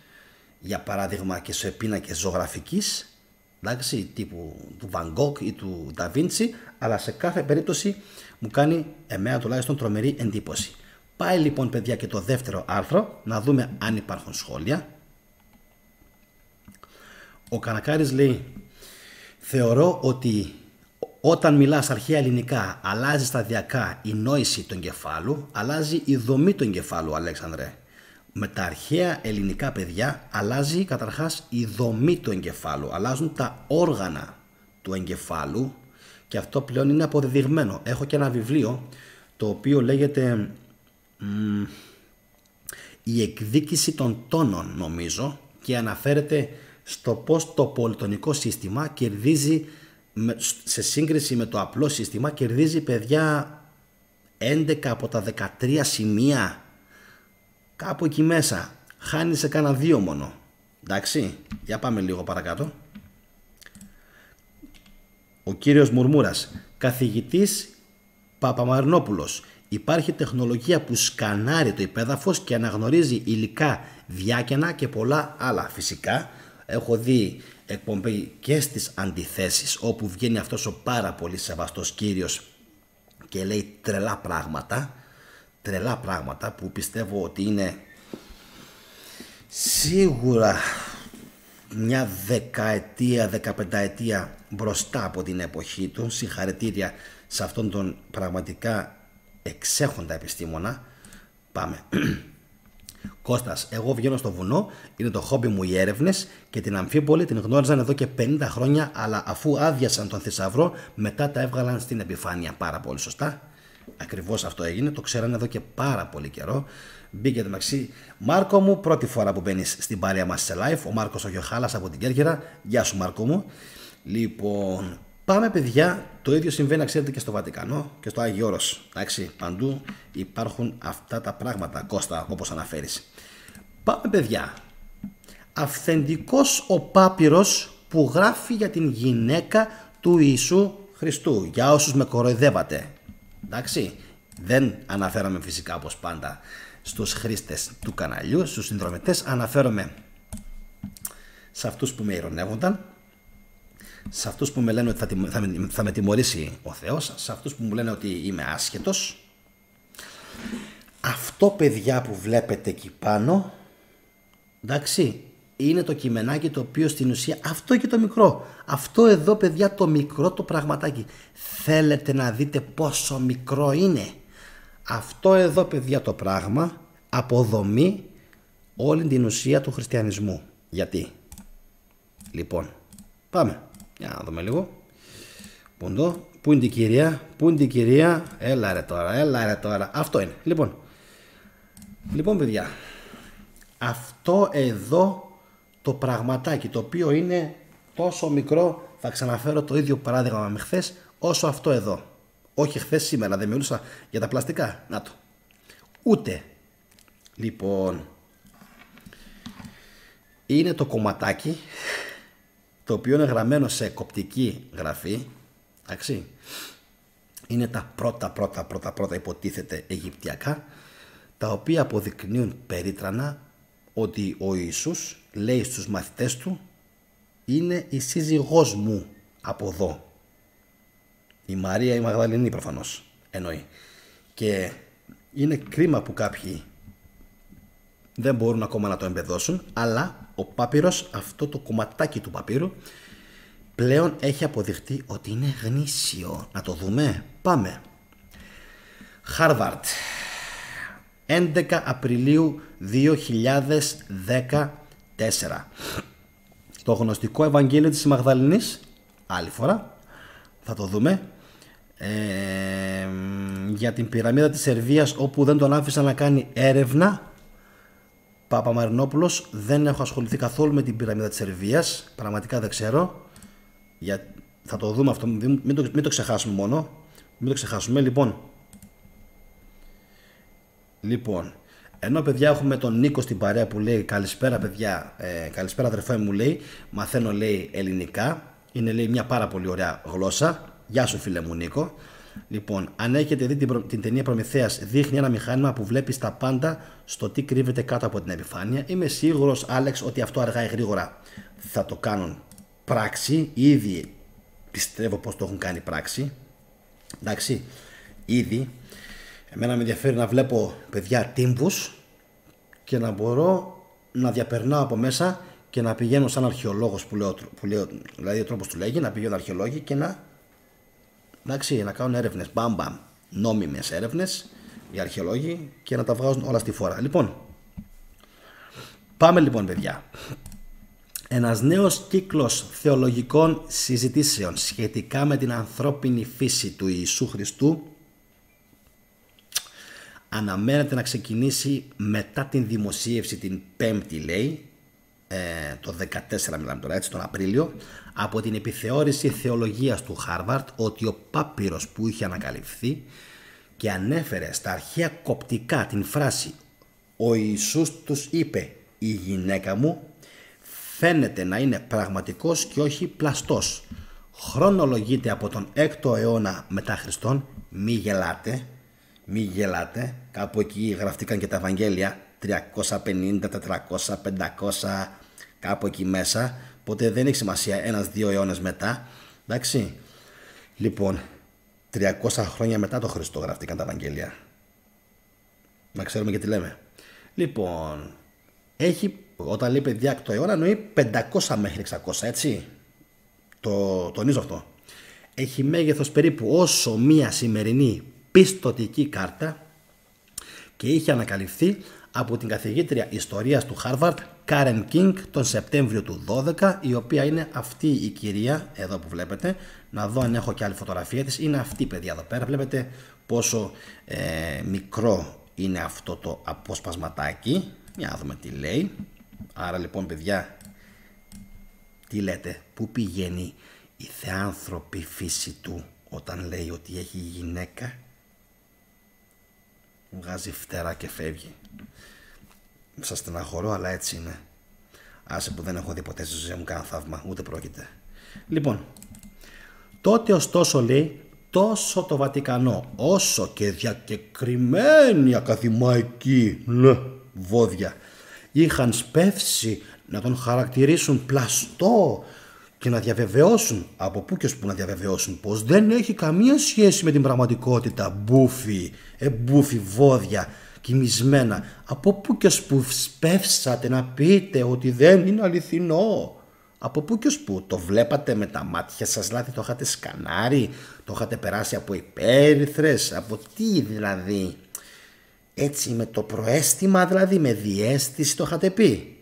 για παράδειγμα και σε πίνακες ζωγραφικής, εντάξει, τύπου του Van Gogh ή του Da Vinci, αλλά σε κάθε περίπτωση μου κάνει εμένα τουλάχιστον τρομερή εντύπωση. Πάει λοιπόν, παιδιά, και το δεύτερο άρθρο, να δούμε αν υπάρχουν σχόλια. Ο Κανακάρης λέει: θεωρώ ότι όταν μιλάς αρχαία ελληνικά αλλάζει σταδιακά η νόηση του εγκεφάλου, αλλάζει η δομή του εγκεφάλου, Αλέξανδρε. Με τα αρχαία ελληνικά, παιδιά, αλλάζει καταρχάς η δομή του εγκεφάλου, αλλάζουν τα όργανα του εγκεφάλου και αυτό πλέον είναι αποδεδειγμένο. Έχω και ένα βιβλίο το οποίο λέγεται η εκδίκηση των τόνων, νομίζω, και αναφέρεται στο πώς το πολυτονικό σύστημα κερδίζει, σε σύγκριση με το απλό σύστημα, κερδίζει, παιδιά, 11 από τα 13 σημεία, κάπου εκεί μέσα. Χάνει σε κάνα 2 μόνο. Εντάξει, για πάμε λίγο παρακάτω. Ο κύριος Μουρμούρας, καθηγητής Παπαμαρινόπουλος. Υπάρχει τεχνολογία που σκανάρει το υπέδαφος και αναγνωρίζει υλικά, διάκαινα και πολλά άλλα. Φυσικά, έχω δει εκπομπή και στις αντιθέσεις, όπου βγαίνει αυτός ο πάρα πολύ σεβαστός κύριος και λέει τρελά πράγματα που πιστεύω ότι είναι σίγουρα μια 10ετία, 15ετία μπροστά από την εποχή του. Συγχαρητήρια σε αυτόν τον πραγματικά εξέχοντα επιστήμονα. Πάμε. Κώστας, εγώ βγαίνω στο βουνό, είναι το χόμπι μου οι έρευνες και την Αμφίπολη την γνώριζαν εδώ και 50 χρόνια, αλλά αφού άδειασαν τον θησαυρό, μετά τα έβγαλαν στην επιφάνεια. Πάρα πολύ σωστά. Ακριβώς αυτό έγινε, το ξέρανε εδώ και πάρα πολύ καιρό. Μπήκε το μεταξύ. Μάρκο μου, πρώτη φορά που μπαίνεις στην παρέα μας σε live, ο Μάρκος ο Γιοχάλας από την Κέρκυρα. Γεια σου Μάρκο μου. Λοιπόν, πάμε παιδιά, το ίδιο συμβαίνει να ξέρετε και στο Βατικανό και στο Άγιο Όρος. Εντάξει, παντού υπάρχουν αυτά τα πράγματα, Κώστα, όπως αναφέρεις. Πάμε παιδιά. Αυθεντικός ο Πάπυρος που γράφει για την γυναίκα του Ιησού Χριστού. Για όσους με κοροϊδεύατε. Εντάξει, δεν αναφέρομαι φυσικά όπως πάντα στους χρήστες του καναλιού, στους συνδρομητές, αναφέρομαι σε αυτούς που με ειρωνεύονταν, σε αυτούς που με λένε ότι θα με τιμωρήσει ο Θεός, σε αυτούς που μου λένε ότι είμαι άσχετος. Αυτό παιδιά που βλέπετε εκεί πάνω, εντάξει, είναι το κειμενάκι το οποίο στην ουσία, αυτό και το μικρό, αυτό εδώ παιδιά το μικρό το πραγματάκι, θέλετε να δείτε πόσο μικρό είναι? Αυτό εδώ παιδιά το πράγμα αποδομεί όλη την ουσία του χριστιανισμού. Γιατί? Λοιπόν, πάμε. Για να δούμε λίγο. Πού είναι την κυρία? Έλα ρε τώρα. Αυτό είναι. Λοιπόν παιδιά, αυτό εδώ το πραγματάκι το οποίο είναι τόσο μικρό, θα ξαναφέρω το ίδιο παράδειγμα με χθες, όσο αυτό εδώ. Όχι χθες, σήμερα δεν μιλούσα για τα πλαστικά. Να το. Ούτε. Λοιπόν, είναι το κομματάκι το οποίο είναι γραμμένο σε κοπτική γραφή. Εντάξει. Είναι τα πρώτα υποτίθεται Αιγυπτιακά, τα οποία αποδεικνύουν περίτρανα ότι ο Ιησούς λέει στους μαθητές του, είναι η σύζυγός μου από εδώ. Η Μαρία η Μαγδαληνή προφανώς εννοεί. Και είναι κρίμα που κάποιοι δεν μπορούν ακόμα να το εμπεδώσουν, αλλά ο Πάπυρος, αυτό το κομματάκι του παπύρου, πλέον έχει αποδειχτεί ότι είναι γνήσιο. Να το δούμε. Πάμε. Harvard. 11 Απριλίου 2014. Το γνωστικό Ευαγγέλιο της Μαγδαληνής. Άλλη φορά. Θα το δούμε. Για την πυραμίδα της Σερβίας, όπου δεν τον άφησαν να κάνει έρευνα. Παπαμαρινόπουλος, δεν έχω ασχοληθεί καθόλου με την πυραμίδα της Σερβίας. Πραγματικά δεν ξέρω. Θα το δούμε αυτό. Μην το ξεχάσουμε μόνο. Μην το ξεχάσουμε. Λοιπόν, ενώ παιδιά έχουμε τον Νίκο στην παρέα που λέει καλησπέρα παιδιά, καλησπέρα αδερφέ μου, λέει, μαθαίνω λέει ελληνικά, είναι λέει μια πάρα πολύ ωραία γλώσσα. Γεια σου φίλε μου Νίκο. Λοιπόν, αν έχετε δει την ταινία Προμηθέας, δείχνει ένα μηχάνημα που βλέπεις τα πάντα στο τι κρύβεται κάτω από την επιφάνεια. Είμαι σίγουρος Άλεξ ότι αυτό αργά ή γρήγορα θα το κάνουν πράξη. Ήδη πιστεύω πως το έχουν κάνει πράξη. Εντάξει, ήδη. Εμένα με ενδιαφέρει να βλέπω παιδιά τύμβους και να μπορώ να διαπερνάω από μέσα και να πηγαίνω σαν αρχαιολόγος που λέω, δηλαδή ο τρόπος του λέγει, να πηγαίνουν αρχαιολόγοι και να κάνουν έρευνες, μπαμ, νόμιμες έρευνες οι αρχαιολόγοι και να τα βγάζουν όλα στη φόρα. Λοιπόν, πάμε λοιπόν παιδιά. Ένας νέος κύκλος θεολογικών συζητήσεων σχετικά με την ανθρώπινη φύση του Ιησού Χριστού αναμένεται να ξεκινήσει μετά την δημοσίευση την 5η, λέει, το 14 μιλάμε τώρα, έτσι, τον Απρίλιο, από την επιθεώρηση θεολογίας του Χάρβαρντ, ότι ο πάπυρος που είχε ανακαλυφθεί και ανέφερε στα αρχαία κοπτικά την φράση «Ο Ιησούς τους είπε, η γυναίκα μου», φαίνεται να είναι πραγματικός και όχι πλαστός. Χρονολογείται από τον 6ο αιώνα μετά Χριστόν. Μη γελάτε, κάπου εκεί γραφτήκαν και τα Ευαγγέλια, 350, 400, 500, κάπου εκεί μέσα, οπότε δεν έχει σημασία 1-2 αιώνες μετά, εντάξει. Λοιπόν, 300 χρόνια μετά το Χριστό γραφτήκαν τα Ευαγγέλια, να ξέρουμε και τι λέμε. Λοιπόν, έχει, όταν λέει παιδιά 6ο αιώνα, εννοεί 500 μέχρι 600, έτσι, το τονίζω αυτό. Έχει μέγεθος περίπου όσο μία σημερινή πιστωτική κάρτα και είχε ανακαλυφθεί από την καθηγήτρια ιστορίας του Χάρβαρντ, Κάρεν Κίνγκ, τον Σεπτέμβριο του 12, η οποία είναι αυτή η κυρία εδώ που βλέπετε. Να δω αν έχω και άλλη φωτογραφία της. Είναι αυτή, παιδιά, εδώ πέρα. Βλέπετε πόσο μικρό είναι αυτό το αποσπασματάκι. Για να δούμε τι λέει. Άρα λοιπόν, παιδιά, τι λέτε, πού πηγαίνει η θεάνθρωπη φύση του όταν λέει ότι έχει γυναίκα? Βγάζει φτερά και φεύγει. Σας στεναχωρώ, αλλά έτσι είναι. Άσε που δεν έχω δει ποτέ στη ζωή μου κανένα θαύμα, ούτε πρόκειται. Λοιπόν, τότε ωστόσο, λέει, τόσο το Βατικανό όσο και διακεκριμένοι ακαδημαϊκοί βόδια είχαν σπεύσει να τον χαρακτηρίσουν πλαστό και να διαβεβαιώσουν, από πού και ως πού να διαβεβαιώσουν, πως δεν έχει καμία σχέση με την πραγματικότητα. Μπούφι βόδια κοιμισμένα, από πού και ως πού σπεύσατε να πείτε ότι δεν είναι αληθινό? Από πού και ως πού? Το βλέπατε με τα μάτια σας, δηλαδή το είχατε σκανάρει, το είχατε περάσει από υπέρυθρες, από τι δηλαδή? Έτσι με το προαίσθημα, δηλαδή με διαίσθηση το είχατε πει?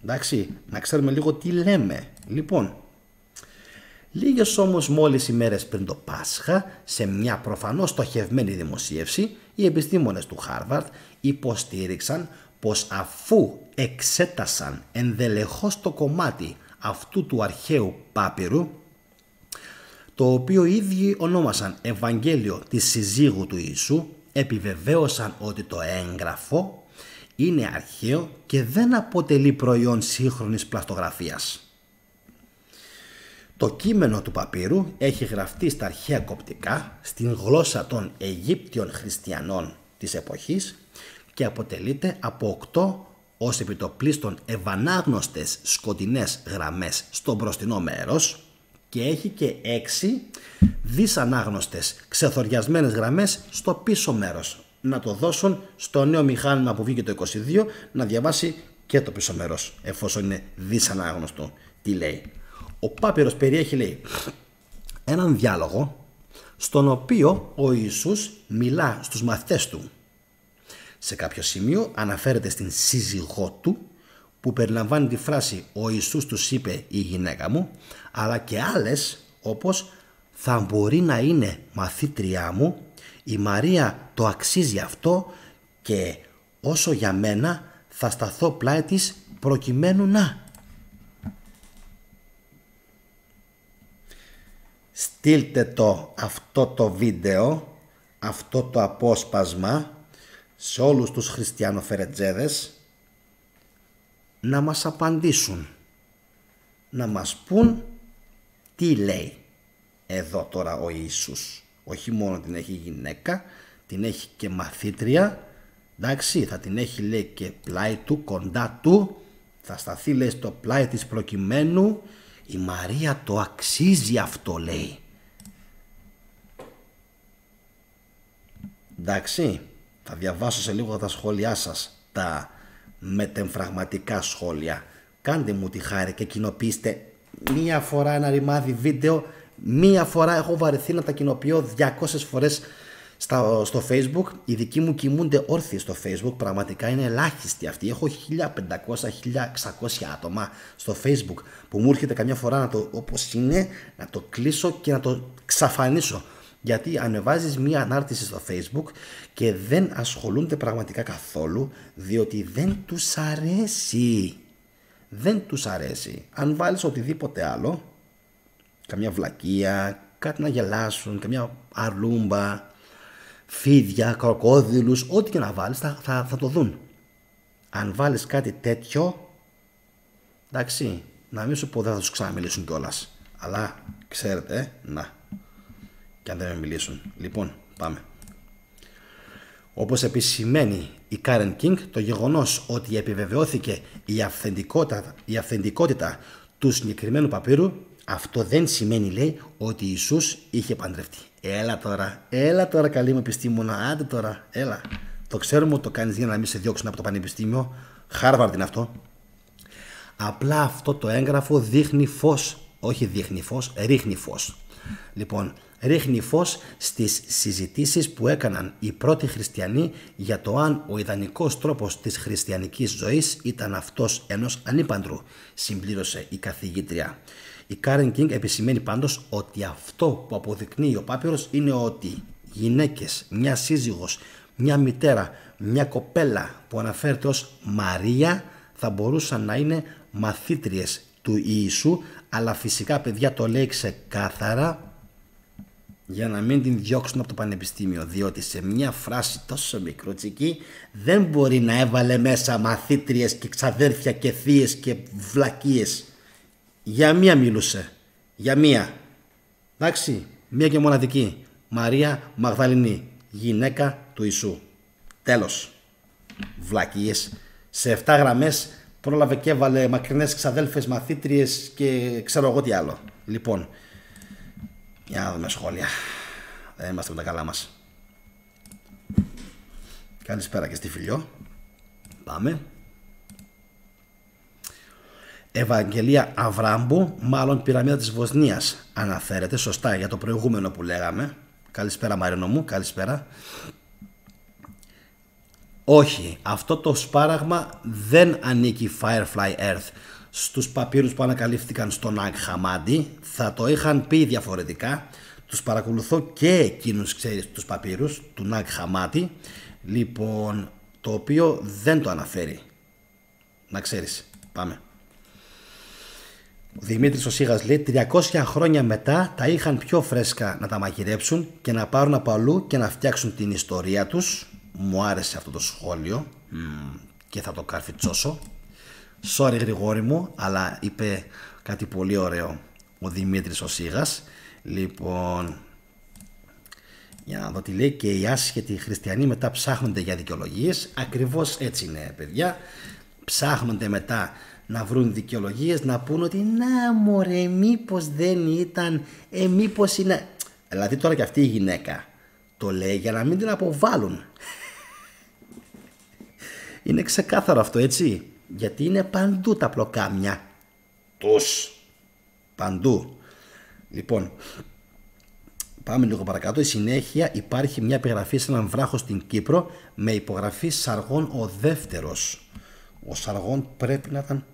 Εντάξει, να ξέρουμε λίγο τι λέμε. Λοιπόν, λίγες όμως μόλις ημέρες πριν το Πάσχα, σε μια προφανώς στοχευμένη δημοσίευση, οι επιστήμονες του Χάρβαρντ υποστήριξαν πως αφού εξέτασαν ενδελεχώς το κομμάτι αυτού του αρχαίου πάπυρου, το οποίο οι ίδιοι ονόμασαν Ευαγγέλιο της συζύγου του Ιησού, επιβεβαίωσαν ότι το έγγραφο είναι αρχαίο και δεν αποτελεί προϊόν σύγχρονης πλαστογραφίας. Το κείμενο του παπύρου έχει γραφτεί στα αρχαία κοπτικά, στην γλώσσα των Αιγύπτιων χριστιανών της εποχής και αποτελείται από 8 ως επιτοπλίστων ευανάγνωστες σκοτεινές γραμμές στο μπροστινό μέρος και έχει και 6 δυσανάγνωστες ξεθοριασμένες γραμμές στο πίσω μέρος. Να το δώσουν στο νέο μηχάνημα που βγήκε το 22 να διαβάσει και το πίσω μέρος, εφόσον είναι δυσανάγνωστο. Τι λέει? Ο πάπυρος περιέχει, λέει, έναν διάλογο στον οποίο ο Ιησούς μιλά στους μαθητές του. Σε κάποιο σημείο αναφέρεται στην σύζυγό του, που περιλαμβάνει τη φράση «Ο Ιησούς τους είπε, η γυναίκα μου», αλλά και άλλες όπως «Θα μπορεί να είναι μαθήτριά μου, η Μαρία το αξίζει αυτό και όσο για μένα θα σταθώ πλάι της προκειμένου να». Στείλτε αυτό το βίντεο, αυτό το απόσπασμα σε όλους τους χριστιανοφερετζέδες να μας απαντήσουν, να μας πούν τι λέει εδώ τώρα ο Ιησούς. Όχι μόνο την έχει γυναίκα, την έχει και μαθήτρια, εντάξει, θα την έχει, λέει, και πλάι του, κοντά του, θα σταθεί, λέει, στο πλάι της προκειμένου, η Μαρία το αξίζει αυτό, λέει. Εντάξει, θα διαβάσω σε λίγο τα σχόλιά σας, τα μετεμφραγματικά σχόλια. Κάντε μου τη χάρη και κοινοποιήστε μία φορά ένα ρημάδι βίντεο. Μία φορά, έχω βαρεθεί να τα κοινοποιώ 200 φορές στο Facebook. Οι δικοί μου κοιμούνται όρθιοι στο Facebook. Πραγματικά είναι ελάχιστοι αυτοί. Έχω 1500-1600 άτομα στο Facebook που μου έρχεται καμιά φορά να το, όπως είναι, να το κλείσω και να το ξαφανίσω. Γιατί ανεβάζεις μία ανάρτηση στο Facebook και δεν ασχολούνται πραγματικά καθόλου, διότι δεν τους αρέσει. Δεν τους αρέσει. Αν βάλεις οτιδήποτε άλλο, καμιά βλακεία, κάτι να γελάσουν, καμιά αρλούμπα, φίδια, κροκόδιλους, ό,τι και να βάλεις θα το δουν. Αν βάλεις κάτι τέτοιο, εντάξει, να μην σου πω δεν θα τους ξαναμιλήσουν κιόλας. Αλλά ξέρετε, να, και αν δεν με μιλήσουν. Λοιπόν, πάμε. Όπως επισημαίνει η Karen King, το γεγονός ότι επιβεβαιώθηκε η αυθεντικότητα του συγκεκριμένου παπύρου, αυτό δεν σημαίνει, λέει, ότι Ιησούς είχε παντρευτεί. Έλα τώρα καλή μου επιστήμονα, άντε τώρα, έλα. Το ξέρουμε ότι το κάνεις για να μην σε διώξουν από το πανεπιστήμιο, Χάρβαρντ είναι αυτό. Απλά αυτό το έγγραφο δείχνει φως, όχι δείχνει φως, ρίχνει φως. Λοιπόν, ρίχνει φως στις συζητήσεις που έκαναν οι πρώτοι χριστιανοί για το αν ο ιδανικός τρόπος της χριστιανικής ζωής ήταν αυτός ενός ανήπαντρου, συμπλήρωσε η καθηγήτρια. Η Karen King επισημαίνει πάντως ότι αυτό που αποδεικνύει ο Πάπυρος είναι ότι γυναίκες, μια σύζυγος, μια μητέρα, μια κοπέλα που αναφέρεται ως Μαρία θα μπορούσαν να είναι μαθήτριες του Ιησού, αλλά φυσικά, παιδιά, το λέει ξεκάθαρα για να μην την διώξουν από το πανεπιστήμιο, διότι σε μια φράση τόσο μικρούτσικη δεν μπορεί να έβαλε μέσα μαθήτριες και ξαδέρφια και θείες και βλακίες. Για μία μιλούσε, για μία, εντάξει, μία και μοναδική, Μαρία Μαγδαληνή, γυναίκα του Ιησού. Τέλος. Βλακίες. Σε 7 γραμμές πρόλαβε και έβαλε μακρινές ξαδέλφες, μαθήτριες και ξέρω εγώ τι άλλο. Λοιπόν, για να δούμε σχόλια. Δεν είμαστε με τα καλά μας. Καλησπέρα και στη Φιλιό. Πάμε. Ευαγγελία Αβράμπου, μάλλον πυραμίδα της Βοσνίας αναφέρεται, σωστά, για το προηγούμενο που λέγαμε. Καλησπέρα Μαρίνο μου, καλησπέρα. Όχι, αυτό το σπάραγμα δεν ανήκει Firefly Earth στους παπύρους που ανακαλύφθηκαν στον Ναγκ Χαμάντι. Θα το είχαν πει διαφορετικά. Τους παρακολουθώ και εκείνους, ξέρεις, τους παπύρους του Ναγκ Χαμάντι. Λοιπόν, το οποίο δεν το αναφέρει. Να ξέρεις, πάμε. Ο Δημήτρης ο Σίγας λέει 300 χρόνια μετά τα είχαν πιο φρέσκα να τα μαγειρέψουν και να πάρουν από αλλού και να φτιάξουν την ιστορία τους. Μου άρεσε αυτό το σχόλιο και θα το καρφιτσώσω. Sorry Γρηγόρη μου, αλλά είπε κάτι πολύ ωραίο ο Δημήτρης ο Σίγας. Λοιπόν, για να δω τι λέει. Και οι άσχετοι χριστιανοί μετά ψάχνονται για δικαιολογίες. Ακριβώς έτσι είναι, παιδιά. Ψάχνονται μετά να βρουν δικαιολογίες, να πούν ότι να μωρέ, μήπως δεν ήταν, μήπως είναι. Δηλαδή τώρα και αυτή η γυναίκα το λέει για να μην την αποβάλουν. Είναι ξεκάθαρο αυτό, έτσι, γιατί είναι παντού τα πλοκάμια τους, παντού. Λοιπόν, πάμε λίγο παρακάτω. Η συνέχεια υπάρχει μια επιγραφή σε έναν βράχο στην Κύπρο με υπογραφή Σαργών ο δεύτερος. Ο Σαργών πρέπει να ήταν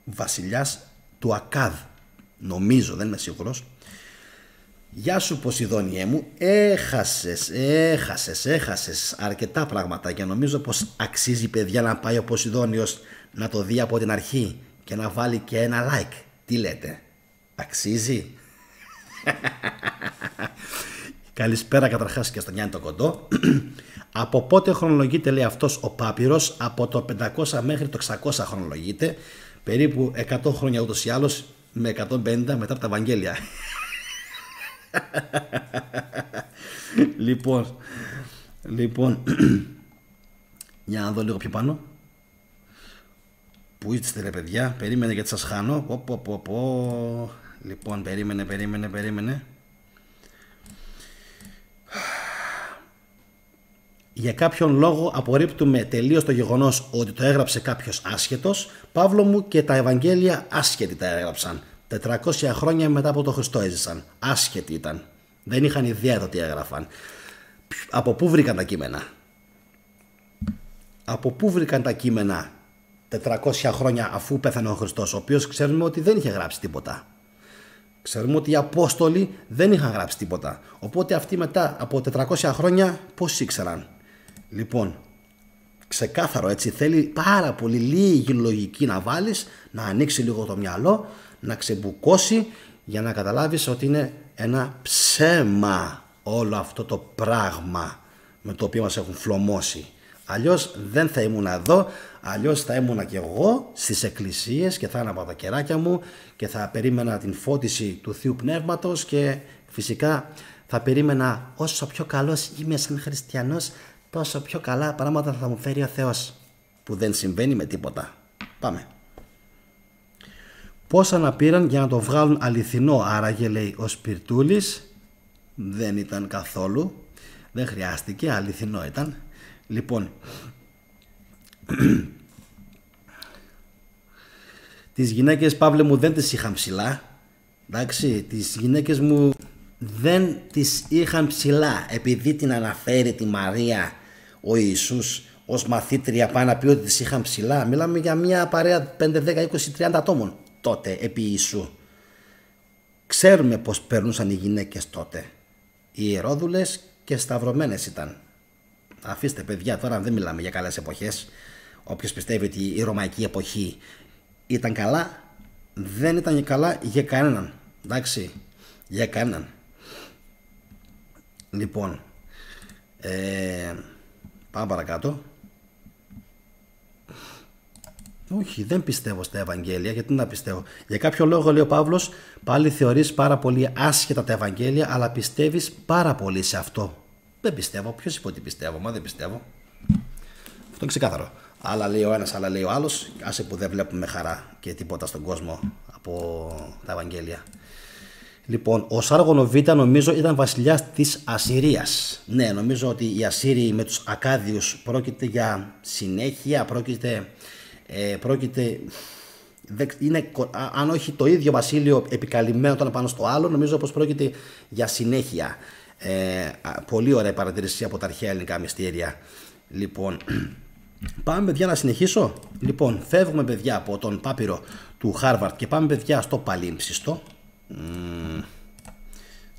βασιλιάς του Ακάδ, νομίζω, δεν είμαι σίγουρος. Γεια σου Ποσειδόνιέ μου, έχασες αρκετά πράγματα και νομίζω πως αξίζει, παιδιά, να πάει ο Ποσειδόνιος να το δει από την αρχή και να βάλει και ένα like. Τι λέτε, αξίζει? Καλησπέρα καταρχάς και στο Γιάννη το Κοντό. Από πότε χρονολογείται, λέει αυτός ο Πάπυρος? Από το 500 μέχρι το 600 χρονολογείται, περίπου 100 χρόνια ούτως ή άλλως, με 150 μετά από τα Ευαγγέλια. Λοιπόν, για να δω λίγο πιο πάνω. Πού είστε ρε παιδιά, περίμενε γιατί σας χάνω. Λοιπόν, περίμενε. Για κάποιον λόγο απορρίπτουμε τελείως το γεγονός ότι το έγραψε κάποιος άσχετος. Παύλο μου, και τα Ευαγγέλια άσχετοι τα έγραψαν. 400 χρόνια μετά από τον Χριστό έζησαν. Άσχετοι ήταν. Δεν είχαν ιδέα το τι έγραφαν. Από πού βρήκαν τα κείμενα? Από πού βρήκαν τα κείμενα 400 χρόνια αφού πέθανε ο Χριστός, ο οποίος ξέρουμε ότι δεν είχε γράψει τίποτα. Ξέρουμε ότι οι Απόστολοι δεν είχαν γράψει τίποτα. Οπότε αυτοί μετά από 400 χρόνια πώς ήξεραν? Λοιπόν, ξεκάθαρο έτσι, θέλει πάρα πολύ λίγη λογική να βάλεις, να ανοίξει λίγο το μυαλό, να ξεμπουκώσει για να καταλάβεις ότι είναι ένα ψέμα όλο αυτό το πράγμα με το οποίο μας έχουν φλωμώσει. Αλλιώς δεν θα ήμουν εδώ, αλλιώς θα ήμουν και εγώ στις εκκλησίες και θα ένα από τα κεράκια μου και θα περίμενα την φώτιση του Θείου Πνεύματος και φυσικά θα περίμενα όσο πιο καλός είμαι σαν χριστιανός, τόσο πιο καλά πράγματα θα μου φέρει ο Θεός, που δεν συμβαίνει με τίποτα. Πάμε. Πώς αναπήραν για να το βγάλουν αληθινό? Άραγε, λέει ο Σπιρτούλης, δεν ήταν καθόλου, δεν χρειάστηκε, αληθινό ήταν. Λοιπόν, τις γυναίκες, Παύλε μου, δεν τις είχαν ψηλά. Εντάξει, τις γυναίκες μου δεν τις είχαν ψηλά, επειδή την αναφέρει τη Μαρία ο Ιησούς ως μαθήτρια, πάει να πει ότι τις είχαν ψηλά. Μιλάμε για μια παρέα 5, 10, 20, 30 ατόμων τότε επί Ιησού. Ξέρουμε πως περνούσαν οι γυναίκες τότε. Οι ιερόδουλες και σταυρωμένες ήταν. Αφήστε παιδιά, τώρα δεν μιλάμε για καλές εποχές. Όποιος πιστεύει ότι η ρωμαϊκή εποχή ήταν καλά, δεν ήταν καλά για κανέναν. Εντάξει, για κανέναν. Λοιπόν, πάμε παρακάτω. Όχι, δεν πιστεύω στα Ευαγγέλια. Γιατί να πιστεύω? Για κάποιο λόγο, λέει ο Παύλος, πάλι θεωρείς πάρα πολύ άσχετα τα Ευαγγέλια, αλλά πιστεύεις πάρα πολύ σε αυτό. Δεν πιστεύω. Ποιος είπε ότι πιστεύω? Μα δεν πιστεύω. Αυτό είναι ξεκάθαρο. Άλλα λέει ο ένας, άλλα λέει ο άλλος. Άσε που δεν βλέπουμε χαρά και τίποτα στον κόσμο από τα Ευαγγέλια. Λοιπόν, ο Σάργωνο Β νομίζω ήταν βασιλιάς της Ασσυρίας. Ναι, νομίζω ότι οι Ασσύριοι με τους Ακάδιους πρόκειται για συνέχεια, είναι, αν όχι το ίδιο βασίλειο επικαλυμμένο το ένα πάνω στο άλλο, νομίζω πως πρόκειται για συνέχεια. Πολύ ωραία παρατηρήση από τα αρχαία ελληνικά μυστήρια. Λοιπόν, πάμε παιδιά να συνεχίσω. Λοιπόν, φεύγουμε παιδιά από τον πάπυρο του Χάρβαρτ και πάμε παιδιά στο παλίμψιστο.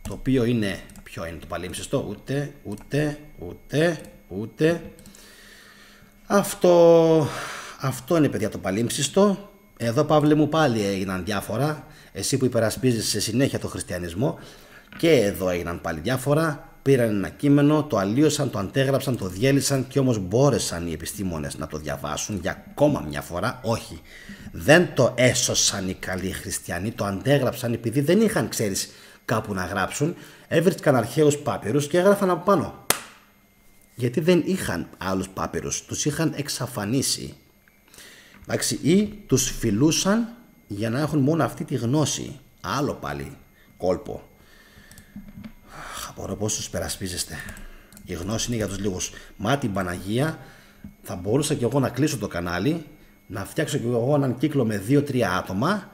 Το οποίο είναι, ποιο είναι το παλίμψιστο? Ούτε αυτό είναι παιδιά το παλίμψιστο. Εδώ Παύλε μου πάλι έγιναν διάφορα. Εσύ που υπερασπίζεις σε συνέχεια το χριστιανισμό, και εδώ έγιναν πάλι διάφορα. Πήραν ένα κείμενο, το αλλίωσαν, το αντέγραψαν, το διέλυσαν και όμως μπόρεσαν οι επιστήμονες να το διαβάσουν για ακόμα μια φορά. Όχι, δεν το έσωσαν οι καλοί χριστιανοί, το αντέγραψαν επειδή δεν είχαν, ξέρεις, κάπου να γράψουν. Έβρισκαν αρχαίους πάπυρους και έγραφαν από πάνω. Γιατί δεν είχαν άλλους πάπυρους, τους είχαν εξαφανίσει. Εντάξει, ή τους φιλούσαν για να έχουν μόνο αυτή τη γνώση. Άλλο πάλι κόλπο. Απορώ πώς τους περασπίζεστε. Η γνώση είναι για τους λίγους. Μα την Παναγία θα μπορούσα και εγώ να κλείσω το κανάλι, να φτιάξω και εγώ έναν κύκλο με 2-3 άτομα,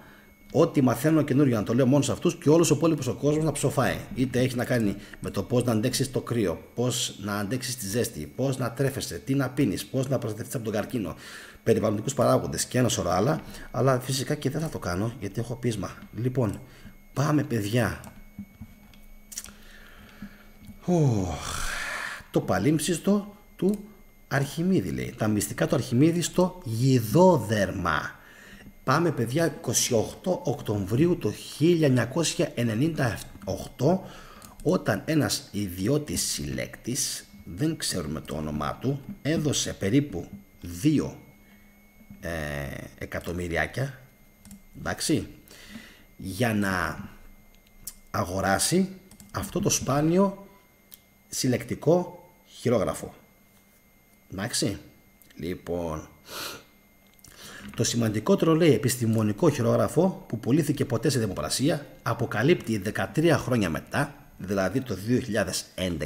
ό,τι μαθαίνω καινούριο να το λέω μόνο σε αυτούς και όλος ο υπόλοιπος ο κόσμος να ψοφάει. Είτε έχει να κάνει με το πώς να αντέξεις το κρύο, πώς να αντέξεις τη ζέστη, πώς να τρέφεσαι, τι να πίνεις, πώς να προστατευτείς από τον καρκίνο, περιβαλλοντικούς παράγοντες και ένα σωρό άλλα. Αλλά φυσικά και δεν θα το κάνω γιατί έχω πείσμα. Λοιπόν, πάμε παιδιά. Το παλίμψιστο του Αρχιμίδη, λέει. Τα μυστικά του Αρχιμίδη στο Γιδόδερμα. Πάμε παιδιά 28 Οκτωβρίου το 1998, όταν ένας ιδιώτης συλλέκτης, δεν ξέρουμε το όνομά του, έδωσε περίπου 2 εκατομμυριάκια, εντάξει, για να αγοράσει αυτό το σπάνιο συλλεκτικό χειρόγραφο. Εντάξει, λοιπόν, το σημαντικότερο, λέει, επιστημονικό χειρόγραφο που πουλήθηκε ποτέ σε δημοπρασία αποκαλύπτει 13 χρόνια μετά, δηλαδή το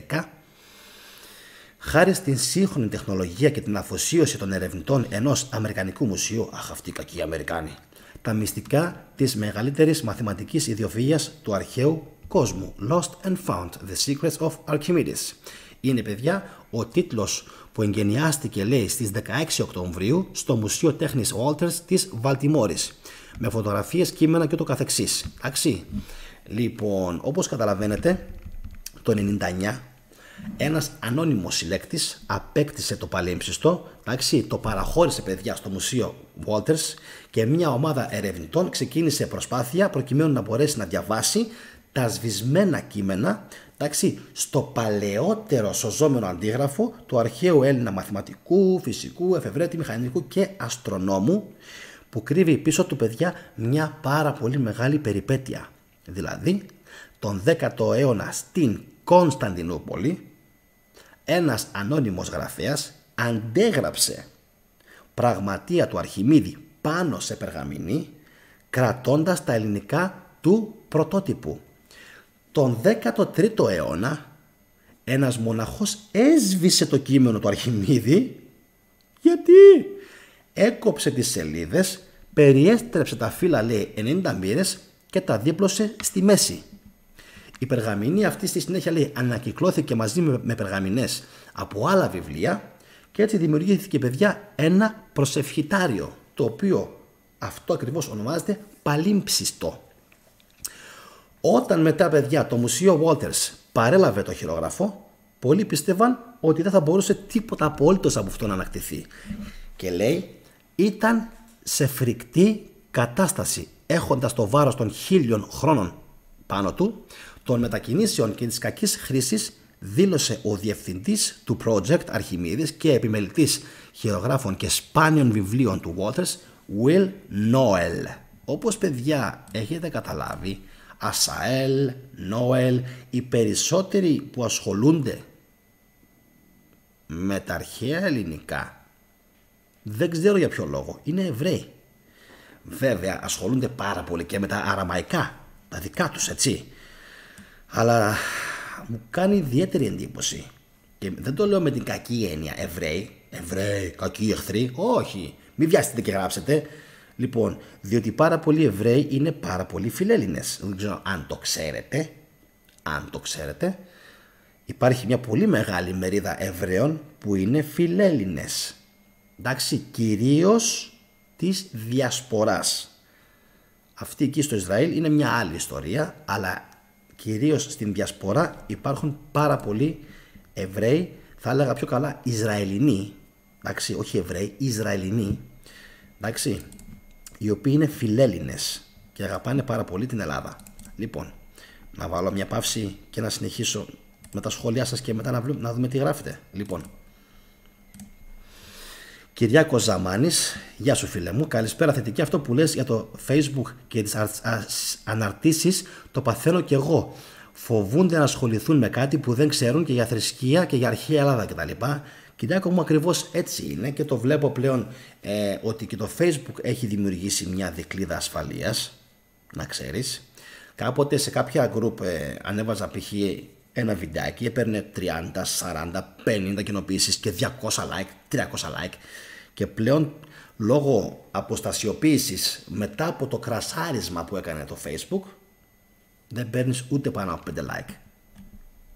2011, χάρη στην σύγχρονη τεχνολογία και την αφοσίωση των ερευνητών ενός Αμερικανικού μουσείου, αχ αυτοί οι κακοί Αμερικάνοι, τα μυστικά της μεγαλύτερης μαθηματικής ιδιοφυΐας του αρχαίου κόσμου. Lost and Found, The Secrets of Archimedes. Είναι παιδιά ο τίτλος που εγκαινιάστηκε, λέει, στις 16 Οκτωβρίου στο Μουσείο Τέχνης Walters της Βαλτιμόρης, με φωτογραφίες, κείμενα και το καθεξής. Εντάξει. Λοιπόν, όπως καταλαβαίνετε, το 99 ένας ανώνυμος συλλέκτης απέκτησε το παλέμψιστο, εντάξει, το παραχώρησε, παιδιά, στο Μουσείο Walters και μια ομάδα ερευνητών ξεκίνησε προσπάθεια προκειμένου να μπορέσει να διαβάσει τα σβησμένα κείμενα, εντάξει, στο παλαιότερο σωζόμενο αντίγραφο του αρχαίου Έλληνα μαθηματικού, φυσικού, εφευρέτη, μηχανικού και αστρονόμου, που κρύβει πίσω του, παιδιά, μια πάρα πολύ μεγάλη περιπέτεια. Δηλαδή, τον 10ο αιώνα στην Κωνσταντινούπολη, ένας ανώνυμος γραφέας αντέγραψε πραγματεία του Αρχιμίδη πάνω σε περγαμηνή, κρατώντας τα ελληνικά του πρωτότυπου. Τον 13ο αιώνα, ένας μοναχός έσβησε το κείμενο του Αρχιμίδη, γιατί έκοψε τις σελίδες, περιέστρεψε τα φύλλα, λέει, 90 μοίρες και τα δίπλωσε στη μέση. Η περγαμηνή αυτή στη συνέχεια, λέει, ανακυκλώθηκε μαζί με περγαμηνές από άλλα βιβλία και έτσι δημιουργήθηκε, παιδιά, ένα προσευχητάριο, το οποίο αυτό ακριβώς ονομάζεται παλίμψιστο. Όταν μετά, παιδιά, το Μουσείο Walters παρέλαβε το χειρόγραφο, πολλοί πίστευαν ότι δεν θα μπορούσε τίποτα απολύτως από αυτό να ανακτηθεί. Και λέει, ήταν σε φρικτή κατάσταση, έχοντας το βάρος των 1000 χρόνων πάνω του, των μετακινήσεων και της κακής χρήσης, δήλωσε ο διευθυντής του project Αρχιμίδης και επιμελητής χειρογράφων και σπάνιων βιβλίων του Walters, Will Noel. Όπως, παιδιά, έχετε καταλάβει, Ασαέλ, Νόελ, οι περισσότεροι που ασχολούνται με τα αρχαία ελληνικά, δεν ξέρω για ποιο λόγο, είναι Εβραίοι. Βέβαια ασχολούνται πάρα πολύ και με τα αραμαϊκά, τα δικά τους, έτσι. Αλλά μου κάνει ιδιαίτερη εντύπωση, και δεν το λέω με την κακή έννοια, Εβραίοι, κακοί εχθροί, όχι, μην βιάσετε και γράψετε. Λοιπόν, διότι πάρα πολλοί Εβραίοι είναι πάρα πολλοί φιλέλληνες. Δεν ξέρω αν το ξέρετε, υπάρχει μια πολύ μεγάλη μερίδα Εβραίων που είναι φιλέλληνες. Εντάξει, κυρίως της διασποράς. Αυτή εκεί στο Ισραήλ είναι μια άλλη ιστορία, αλλά κυρίως στην διασπορά υπάρχουν πάρα πολλοί Εβραίοι, θα έλεγα πιο καλά Ισραηλινοί, εντάξει, όχι Εβραίοι, Ισραηλινοί, εντάξει, οι οποίοι είναι φιλέλληνες και αγαπάνε πάρα πολύ την Ελλάδα. Λοιπόν, να βάλω μια παύση και να συνεχίσω με τα σχόλιά σας και μετά να δούμε τι γράφετε. Λοιπόν, Κυριάκος Ζαμάνης, γεια σου φίλε μου, καλησπέρα, θετική. Αυτό που λες για το Facebook και τις αναρτήσεις το παθαίνω κι εγώ. Φοβούνται να ασχοληθούν με κάτι που δεν ξέρουν και για θρησκεία και για αρχαία Ελλάδα κτλ. Κυριάκο μου, ακριβώς έτσι είναι και το βλέπω πλέον ότι και το Facebook έχει δημιουργήσει μια δικλείδα ασφαλείας, να ξέρεις. Κάποτε σε κάποια group ανέβαζα π.χ. ένα βιντεάκι, έπαιρνε 30, 40, 50 κοινοποιήσεις και 200 like, 300 like, και πλέον λόγω αποστασιοποίησης μετά από το κρασάρισμα που έκανε το Facebook δεν παίρνεις ούτε πάνω από 5 like.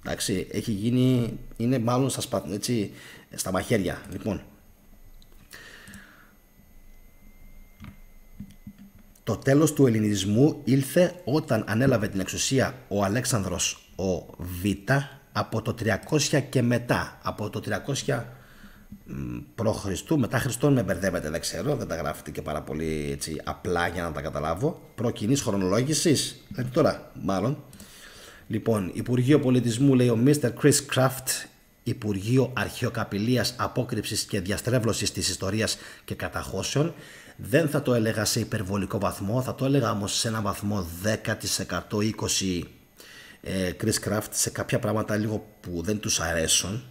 Εντάξει, έχει γίνει, είναι μάλλον στα μαχαίρια. Λοιπόν, το τέλος του ελληνισμού ήλθε όταν ανέλαβε την εξουσία ο Αλέξανδρος ο Β από το 300 και μετά, από το 300 π.Χ. μετά Χριστόν με μπερδεύετε, δεν ξέρω, δεν τα γράφετε και πάρα πολύ έτσι απλά για να τα καταλάβω. Προ-κοινής χρονολόγησης, λέτε τώρα μάλλον. Λοιπόν, Υπουργείο Πολιτισμού, λέει ο Mr. Chris Craft, Υπουργείο Αρχαιοκαπηλείας, Απόκρυψης και Διαστρέβλωσης της Ιστορίας και Καταχώσεων. Δεν θα το έλεγα σε υπερβολικό βαθμό, θα το έλεγα όμως σε ένα βαθμό 10%, 20%. Chris Craft, σε κάποια πράγματα λίγο που δεν τους αρέσουν,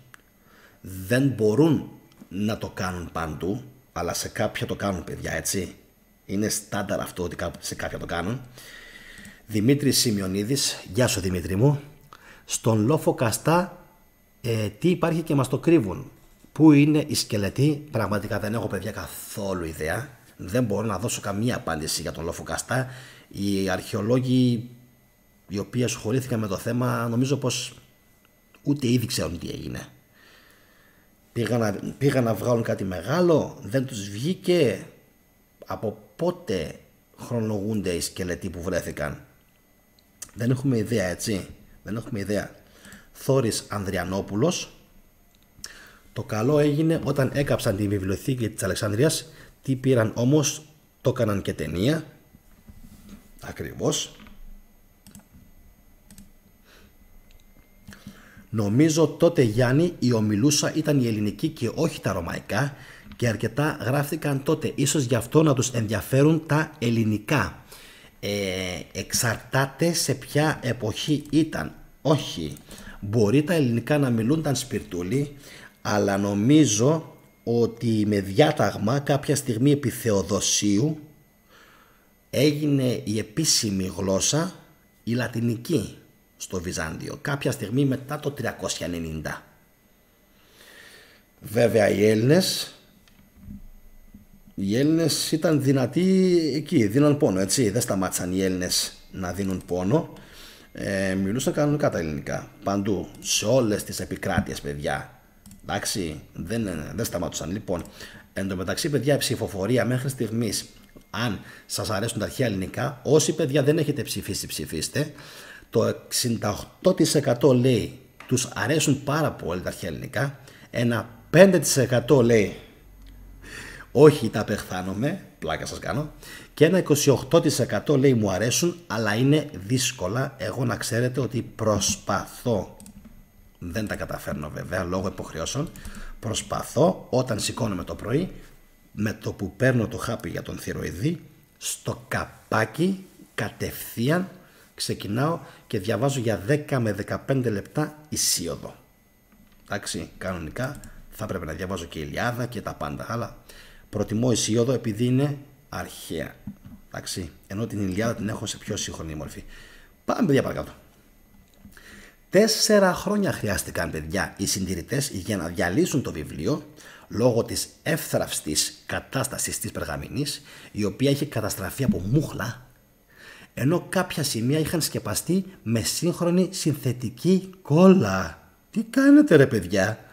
δεν μπορούν να το κάνουν παντού, αλλά σε κάποια το κάνουν, παιδιά, έτσι. Είναι στάνταρ αυτό ότι σε κάποια το κάνουν. Δημήτρης Σημειονίδης, γεια σου Δημήτρη μου. Στον Λόφο Καστά τι υπάρχει και μας το κρύβουν. Πού είναι οι σκελετοί? Πραγματικά δεν έχω, παιδιά, καθόλου ιδέα. Δεν μπορώ να δώσω καμία απάντηση για τον Λόφο Καστά. Οι αρχαιολόγοι οι οποίοι ασχολήθηκαν με το θέμα νομίζω πως ούτε ήδη ξέρουν τι έγινε. Πήγαν να βγάλουν κάτι μεγάλο, δεν τους βγήκε. Από πότε χρονολογούνται οι σκελετοί που βρέθηκαν? Δεν έχουμε ιδέα, έτσι. Δεν έχουμε ιδέα. Θόρης Ανδριανόπουλος. Το καλό έγινε όταν έκαψαν τη βιβλιοθήκη της Αλεξανδρίας. Τι πήραν όμως, το έκαναν και ταινία. Ακριβώς. Νομίζω τότε, Γιάννη, η ομιλούσα ήταν η ελληνική και όχι τα ρωμαϊκά και αρκετά γράφτηκαν τότε. Ίσως γι' αυτό να τους ενδιαφέρουν τα ελληνικά. Εξαρτάται σε ποια εποχή ήταν. Όχι. Μπορεί τα ελληνικά να μιλούνταν σπιρτούλι, αλλά νομίζω ότι με διάταγμα κάποια στιγμή επί Θεοδοσίου έγινε η επίσημη γλώσσα η λατινική στο Βυζάντιο, κάποια στιγμή μετά το 390. Βέβαια οι Έλληνες ήταν δυνατοί εκεί, δίναν πόνο, έτσι, δεν σταμάτησαν οι Έλληνες να δίνουν πόνο, μιλούσαν κανονικά τα ελληνικά, παντού, σε όλες τις επικράτειες, παιδιά, εντάξει, δεν σταμάτησαν. Λοιπόν, εν τω μεταξύ, παιδιά, η ψηφοφορία μέχρι στιγμής, αν σας αρέσουν τα αρχαία ελληνικά, όσοι, παιδιά, δεν έχετε ψηφίσει, ψηφίστε. Το 68% λέει τους αρέσουν πάρα πολύ τα αρχαία ελληνικά. Ένα 5% λέει όχι, τα απεχθάνομαι, πλάκα σας κάνω. Και ένα 28% λέει μου αρέσουν, αλλά είναι δύσκολα. Εγώ να ξέρετε ότι προσπαθώ. Δεν τα καταφέρνω βέβαια λόγω υποχρεώσεων. Προσπαθώ όταν σηκώνομαι το πρωί, με το που παίρνω το χάπι για τον θηροειδή, στο καπάκι κατευθείαν ξεκινάω και διαβάζω για 10 με 15 λεπτά Ησίωδο. Εντάξει, κανονικά θα πρέπει να διαβάζω και Ηλιάδα και τα πάντα, αλλά προτιμώ Ησίωδο επειδή είναι αρχαία. Εντάξει, ενώ την Ηλιάδα την έχω σε πιο σύγχρονη μορφή. Πάμε, παιδιά, παρακάτω. 4 χρόνια χρειάστηκαν, παιδιά, οι συντηρητές για να διαλύσουν το βιβλίο λόγω της εύθραυστης κατάστασης της περγαμηνής, η οποία είχε καταστραφεί από μούχλα, ενώ κάποια σημεία είχαν σκεπαστεί με σύγχρονη συνθετική κόλλα. Τι κάνετε, ρε παιδιά?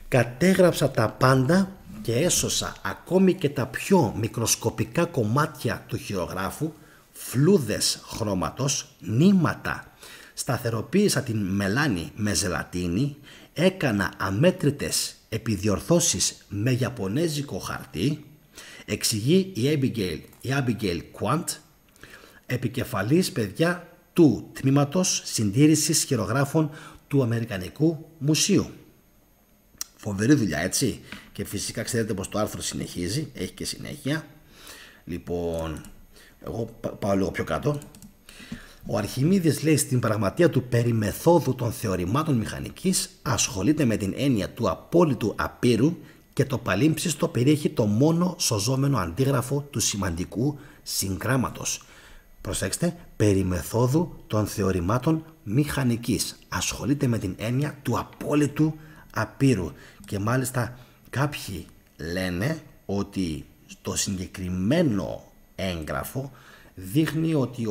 Κατέγραψα τα πάντα και έσωσα ακόμη και τα πιο μικροσκοπικά κομμάτια του χειρογράφου, φλούδες χρώματος, νήματα. Σταθεροποίησα την μελάνη με ζελατίνη, έκανα αμέτρητες επιδιορθώσεις με ιαπωνέζικο χαρτί, εξηγεί η Abigail Quant, επικεφαλής, παιδιά, του τμήματος συντήρησης χειρογράφων του Αμερικανικού Μουσείου. Φοβερή δουλειά, έτσι. Και φυσικά ξέρετε πως το άρθρο συνεχίζει, έχει και συνέχεια. Λοιπόν, εγώ πάω λίγο πιο κάτω. Ο Αρχιμίδης λέει στην πραγματεία του περί μεθόδου των θεωρημάτων μηχανικής ασχολείται με την έννοια του απόλυτου απείρου και το παλίμψιστο περιέχει το μόνο σωζόμενο αντίγραφο του σημαντικού συγγράμματος. Προσέξτε, περί μεθόδου των θεωρημάτων μηχανικής. Ασχολείται με την έννοια του απόλυτου απείρου. Και μάλιστα κάποιοι λένε ότι το συγκεκριμένο έγγραφο δείχνει ότι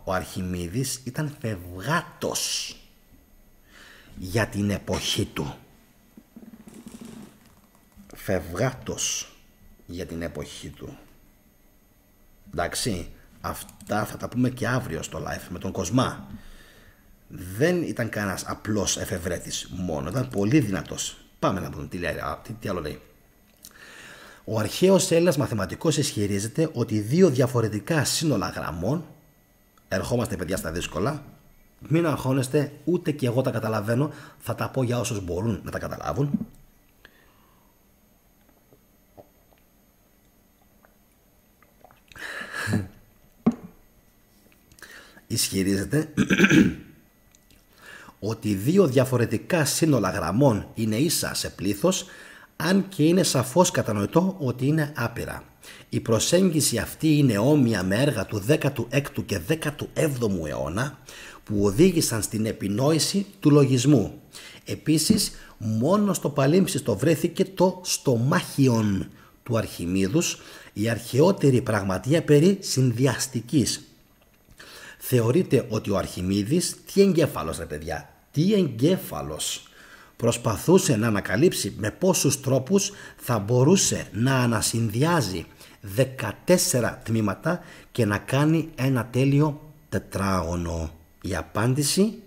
ο Αρχιμίδης ήταν φευγάτος για την εποχή του. Φευγάτος για την εποχή του. Εντάξει, αυτά θα τα πούμε και αύριο στο live με τον Κοσμά. Δεν ήταν κανένας απλός εφευρέτης μόνο, ήταν πολύ δυνατός. Πάμε να δούμε τι άλλο λέει. Ο αρχαίος Έλληνας μαθηματικός ισχυρίζεται ότι δύο διαφορετικά σύνολα γραμμών, ερχόμαστε, παιδιά, στα δύσκολα, μην αγχώνεστε, ούτε και εγώ τα καταλαβαίνω, θα τα πω για όσους μπορούν να τα καταλάβουν. Ισχυρίζεται ότι δύο διαφορετικά σύνολα γραμμών είναι ίσα σε πλήθος, αν και είναι σαφώς κατανοητό ότι είναι άπειρα. Η προσέγγιση αυτή είναι όμοια με έργα του 16ου και 17ου αιώνα που οδήγησαν στην επινόηση του λογισμού. Επίσης, μόνο στο παλίμψιστο βρέθηκε το στομάχιον του Αρχιμίδους, η αρχαιότερη πραγματεία περί συνδυαστικής. Θεωρείται ότι ο Αρχιμίδης, τι εγκέφαλος, ρε παιδιά, τι εγκέφαλος, προσπαθούσε να ανακαλύψει με πόσους τρόπους θα μπορούσε να ανασυνδυάζει 14 τμήματα και να κάνει ένα τέλειο τετράγωνο? Η απάντηση: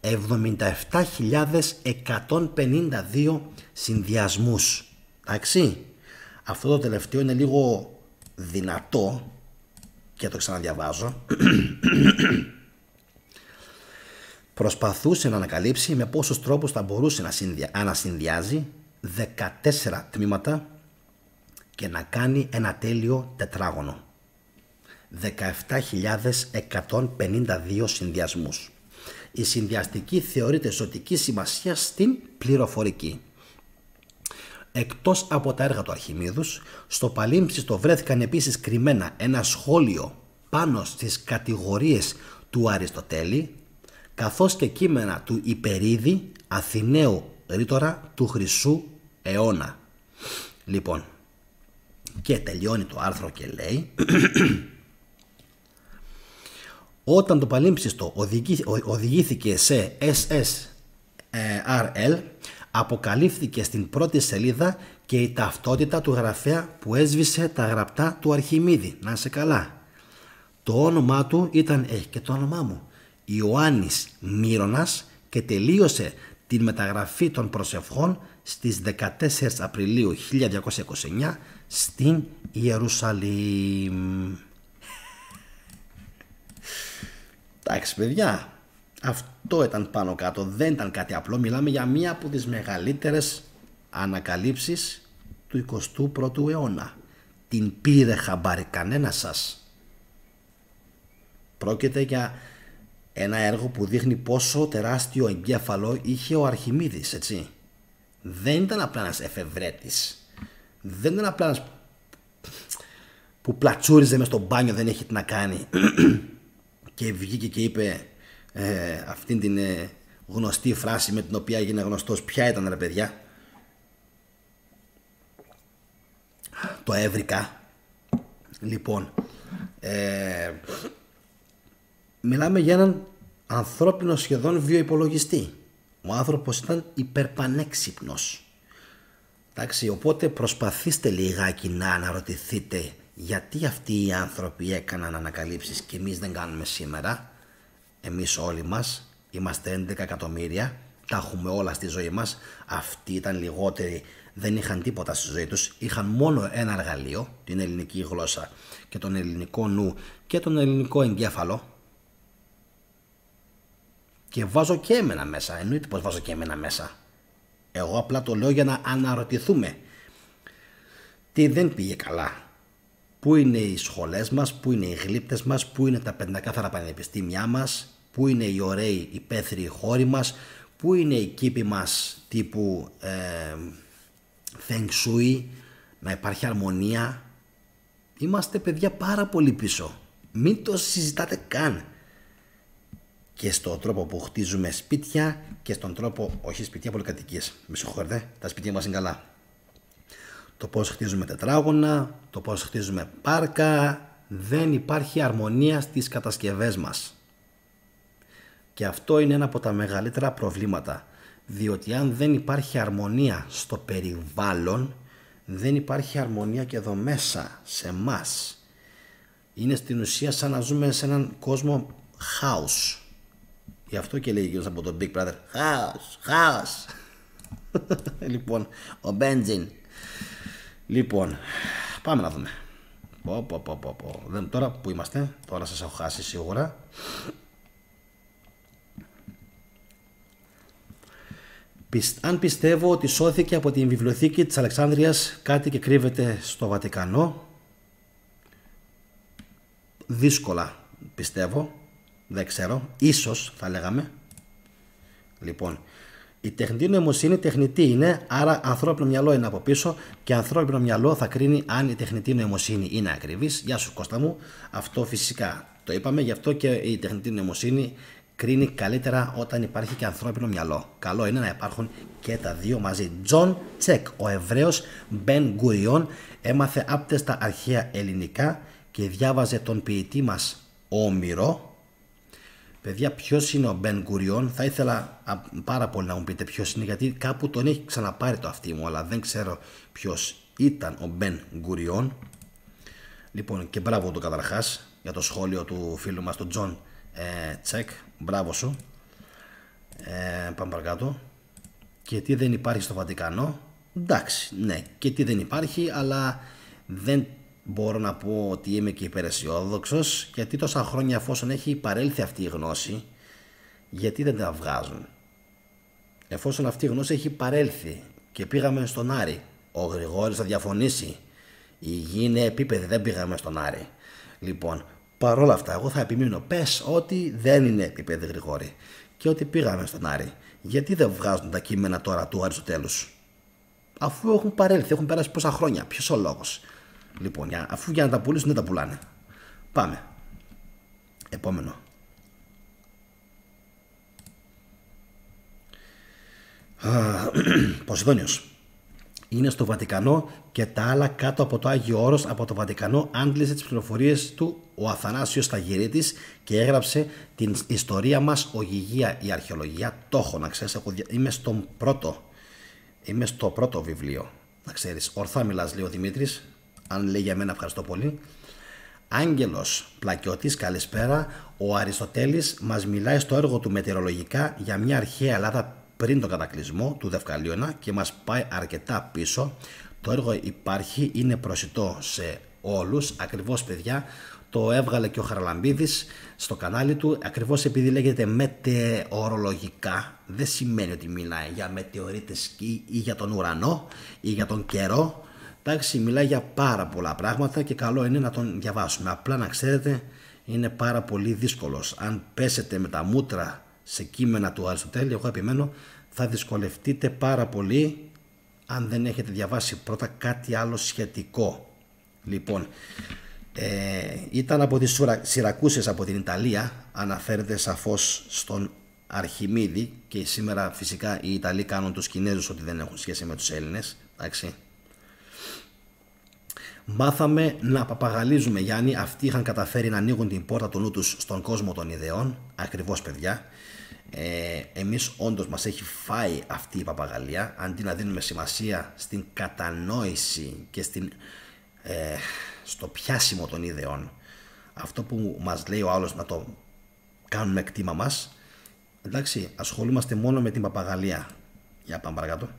77.152 συνδυασμούς. Εντάξει, αυτό το τελευταίο είναι λίγο δυνατό και το ξαναδιαβάζω. Προσπαθούσε να ανακαλύψει με πόσους τρόπους θα μπορούσε να συνδυάζει 14 τμήματα και να κάνει ένα τέλειο τετράγωνο. 17.152 συνδυασμούς. Η συνδυαστική θεωρείται ζωτική σημασία στην πληροφορική. Εκτός από τα έργα του Αρχιμίδους, στο Παλίμψιστο βρέθηκαν επίσης κρυμμένα ένα σχόλιο πάνω στις κατηγορίες του Αριστοτέλη, καθώς και κείμενα του Υπερίδη, Αθηναίου ρήτορα του Χρυσού αιώνα. Λοιπόν, και τελειώνει το άρθρο και λέει: όταν το Παλίμψιστο οδηγήθηκε σε SSRL, αποκαλύφθηκε στην πρώτη σελίδα και η ταυτότητα του γραφέα που έσβησε τα γραπτά του Αρχιμίδη. Να είσαι καλά. Το όνομά του ήταν, έχει και το όνομά μου, Ιωάννης Μύρωνας, και τελείωσε την μεταγραφή των προσευχών στις 14 Απριλίου 1229 στην Ιερουσαλήμ. Εντάξει παιδιά, αυτό ήταν πάνω κάτω, δεν ήταν κάτι απλό. Μιλάμε για μία από τις μεγαλύτερες ανακαλύψεις του 21ου αιώνα. Την πήρε χαμπάρι κανένα σας? Πρόκειται για ένα έργο που δείχνει πόσο τεράστιο εγκέφαλο είχε ο Αρχιμίδης, έτσι. Δεν ήταν απλά ένας εφευρέτης. Δεν ήταν απλά ένας που πλατσούριζε μες στο μπάνιο, δεν έχει τι να κάνει και βγήκε και είπε αυτήν την γνωστή φράση με την οποία έγινε γνωστός. Ποια ήταν, ρε παιδιά? Το έβρικα. Λοιπόν, μιλάμε για έναν ανθρώπινο σχεδόν βιοϋπολογιστή. Ο άνθρωπος ήταν υπερπανέξυπνος. Εντάξει, οπότε προσπαθήστε λιγάκι να αναρωτηθείτε γιατί αυτοί οι άνθρωποι έκαναν ανακαλύψεις και εμείς δεν κάνουμε σήμερα. Εμείς όλοι μας είμαστε 11 εκατομμύρια, τα έχουμε όλα στη ζωή μας. Αυτοί ήταν λιγότεροι, δεν είχαν τίποτα στη ζωή τους, είχαν μόνο ένα εργαλείο, την ελληνική γλώσσα και τον ελληνικό νου και τον ελληνικό εγκέφαλο. Και βάζω και εμένα μέσα, εννοείται πως βάζω και εμένα μέσα. Εγώ απλά το λέω για να αναρωτηθούμε τι δεν πήγε καλά. Πού είναι οι σχολές μας, πού είναι οι γλύπτες μας, πού είναι τα πεντακάθαρα πανεπιστήμια μας, πού είναι οι ωραίοι υπαίθριοι χώροι μας, πού είναι οι κήποι μας τύπου Feng Shui, να υπάρχει αρμονία. Είμαστε παιδιά πάρα πολύ πίσω. Μην το συζητάτε καν. Και στον τρόπο που χτίζουμε σπίτια και στον τρόπο, όχι σπίτια, πολυκατοικίες. Με συγχωρείτε, τα σπίτια μας είναι καλά. Το πώς χτίζουμε τετράγωνα, το πώς χτίζουμε πάρκα, δεν υπάρχει αρμονία στις κατασκευές μας. Και αυτό είναι ένα από τα μεγαλύτερα προβλήματα, διότι αν δεν υπάρχει αρμονία στο περιβάλλον, δεν υπάρχει αρμονία και εδώ μέσα, σε μας. Είναι στην ουσία σαν να ζούμε σε έναν κόσμο χάους. Γι' αυτό και λέει γύρω από τον Big Brother, χάος. Λοιπόν, ο Μπέντζιν. Λοιπόν, πάμε να δούμε. Τώρα που είμαστε, τώρα σας έχω χάσει σίγουρα. Αν πιστεύω ότι σώθηκε από την βιβλιοθήκη της Αλεξάνδρειας κάτι και κρύβεται στο Βατικανό, δύσκολα πιστεύω, δεν ξέρω, ίσως θα λέγαμε. Λοιπόν, η τεχνητή νοημοσύνη τεχνητή είναι, άρα ανθρώπινο μυαλό είναι από πίσω και ανθρώπινο μυαλό θα κρίνει αν η τεχνητή νοημοσύνη είναι ακριβής. Γεια σου Κώστα μου, αυτό φυσικά το είπαμε, γι' αυτό και η τεχνητή νοημοσύνη κρίνει καλύτερα όταν υπάρχει και ανθρώπινο μυαλό. Καλό είναι να υπάρχουν και τα δύο μαζί. Τζον Τσεκ, ο Εβραίος Μπεν Γκουριόν, έμαθε άπτεστα αρχαία ελληνικά και διάβαζε τον ποιητή μας Όμηρο. Παιδιά, ποιος είναι ο Μπεν Γκουριόν? Θα ήθελα πάρα πολύ να μου πείτε ποιος είναι, γιατί κάπου τον έχει ξαναπάρει το αυτί μου, αλλά δεν ξέρω ποιος ήταν ο Μπεν Γκουριόν. Λοιπόν, και μπράβο του καταρχάς για το σχόλιο του φίλου μας του Τζον Τσεκ. Μπράβο σου. Πάμε παρακάτω. Και τι δεν υπάρχει στο Βατικανό? Εντάξει, ναι, και τι δεν υπάρχει, αλλά δεν μπορώ να πω ότι είμαι και υπεραισιόδοξος, γιατί τόσα χρόνια εφόσον έχει παρέλθει αυτή η γνώση, γιατί δεν τα βγάζουν? Εφόσον αυτή η γνώση έχει παρέλθει και πήγαμε στον Άρη, ο Γρηγόρης θα διαφωνήσει, η γη είναι επίπεδη, δεν πήγαμε στον Άρη. Λοιπόν, παρόλα αυτά, εγώ θα επιμείνω, πες ότι δεν είναι επίπεδη, Γρηγόρη, και ότι πήγαμε στον Άρη. Γιατί δεν βγάζουν τα κείμενα τώρα του Αριστοτέλους, αφού έχουν παρέλθει, έχουν περάσει πόσα χρόνια? Ποιος ο λόγος? Λοιπόν, αφού για να τα πουλήσουν δεν τα πουλάνε. Πάμε. Επόμενο. Ποσειδόνιος. Είναι στο Βατικανό και τα άλλα κάτω από το Άγιο Όρος. Από το Βατικανό άντλησε τις πληροφορίες του ο Αθανάσιος Σταγυρίτης και έγραψε την ιστορία μας Ογυγία η αρχαιολογία. Το έχω, να ξέρεις, είμαι στο πρώτο βιβλίο. Να ξέρεις, ορθά μιλάς, λέει ο Δημήτρης. Αν λέει για μένα, ευχαριστώ πολύ. Άγγελος Πλακιώτης, καλησπέρα. Ο Αριστοτέλης μας μιλάει στο έργο του μετεωρολογικά για μια αρχαία Ελλάδα πριν τον κατακλυσμό του Δευκαλίωνα και μας πάει αρκετά πίσω. Το έργο υπάρχει, είναι προσιτό σε όλους. Ακριβώς, παιδιά, το έβγαλε και ο Χαραλαμπίδης στο κανάλι του, ακριβώς επειδή λέγεται μετεωρολογικά. Δεν σημαίνει ότι μιλάει για μετεωρίτες ή για τον ουρανό ή για τον καιρό. Εντάξει, μιλάει για πάρα πολλά πράγματα και καλό είναι να τον διαβάσουμε. Απλά να ξέρετε, είναι πάρα πολύ δύσκολος. Αν πέσετε με τα μούτρα σε κείμενα του Αριστοτέλη, εγώ επιμένω, θα δυσκολευτείτε πάρα πολύ αν δεν έχετε διαβάσει πρώτα κάτι άλλο σχετικό. Λοιπόν, ήταν από τις Σιρακούσες από την Ιταλία, αναφέρεται σαφώς στον Αρχιμίδη, και σήμερα φυσικά οι Ιταλοί κάνουν τους Κινέζους ότι δεν έχουν σχέση με τους Έλληνες. Εντάξει. Μάθαμε να παπαγαλίζουμε, Γιάννη. Αυτοί είχαν καταφέρει να ανοίγουν την πόρτα του νου τους στον κόσμο των ιδεών. Ακριβώς, παιδιά. Εμείς όντως μας έχει φάει αυτή η παπαγαλία. Αντί να δίνουμε σημασία στην κατανόηση και στο πιάσιμο των ιδεών, αυτό που μας λέει ο άλλος να το κάνουμε κτήμα μας, εντάξει, ασχολούμαστε μόνο με την παπαγαλία. Για πάμε παρακάτω.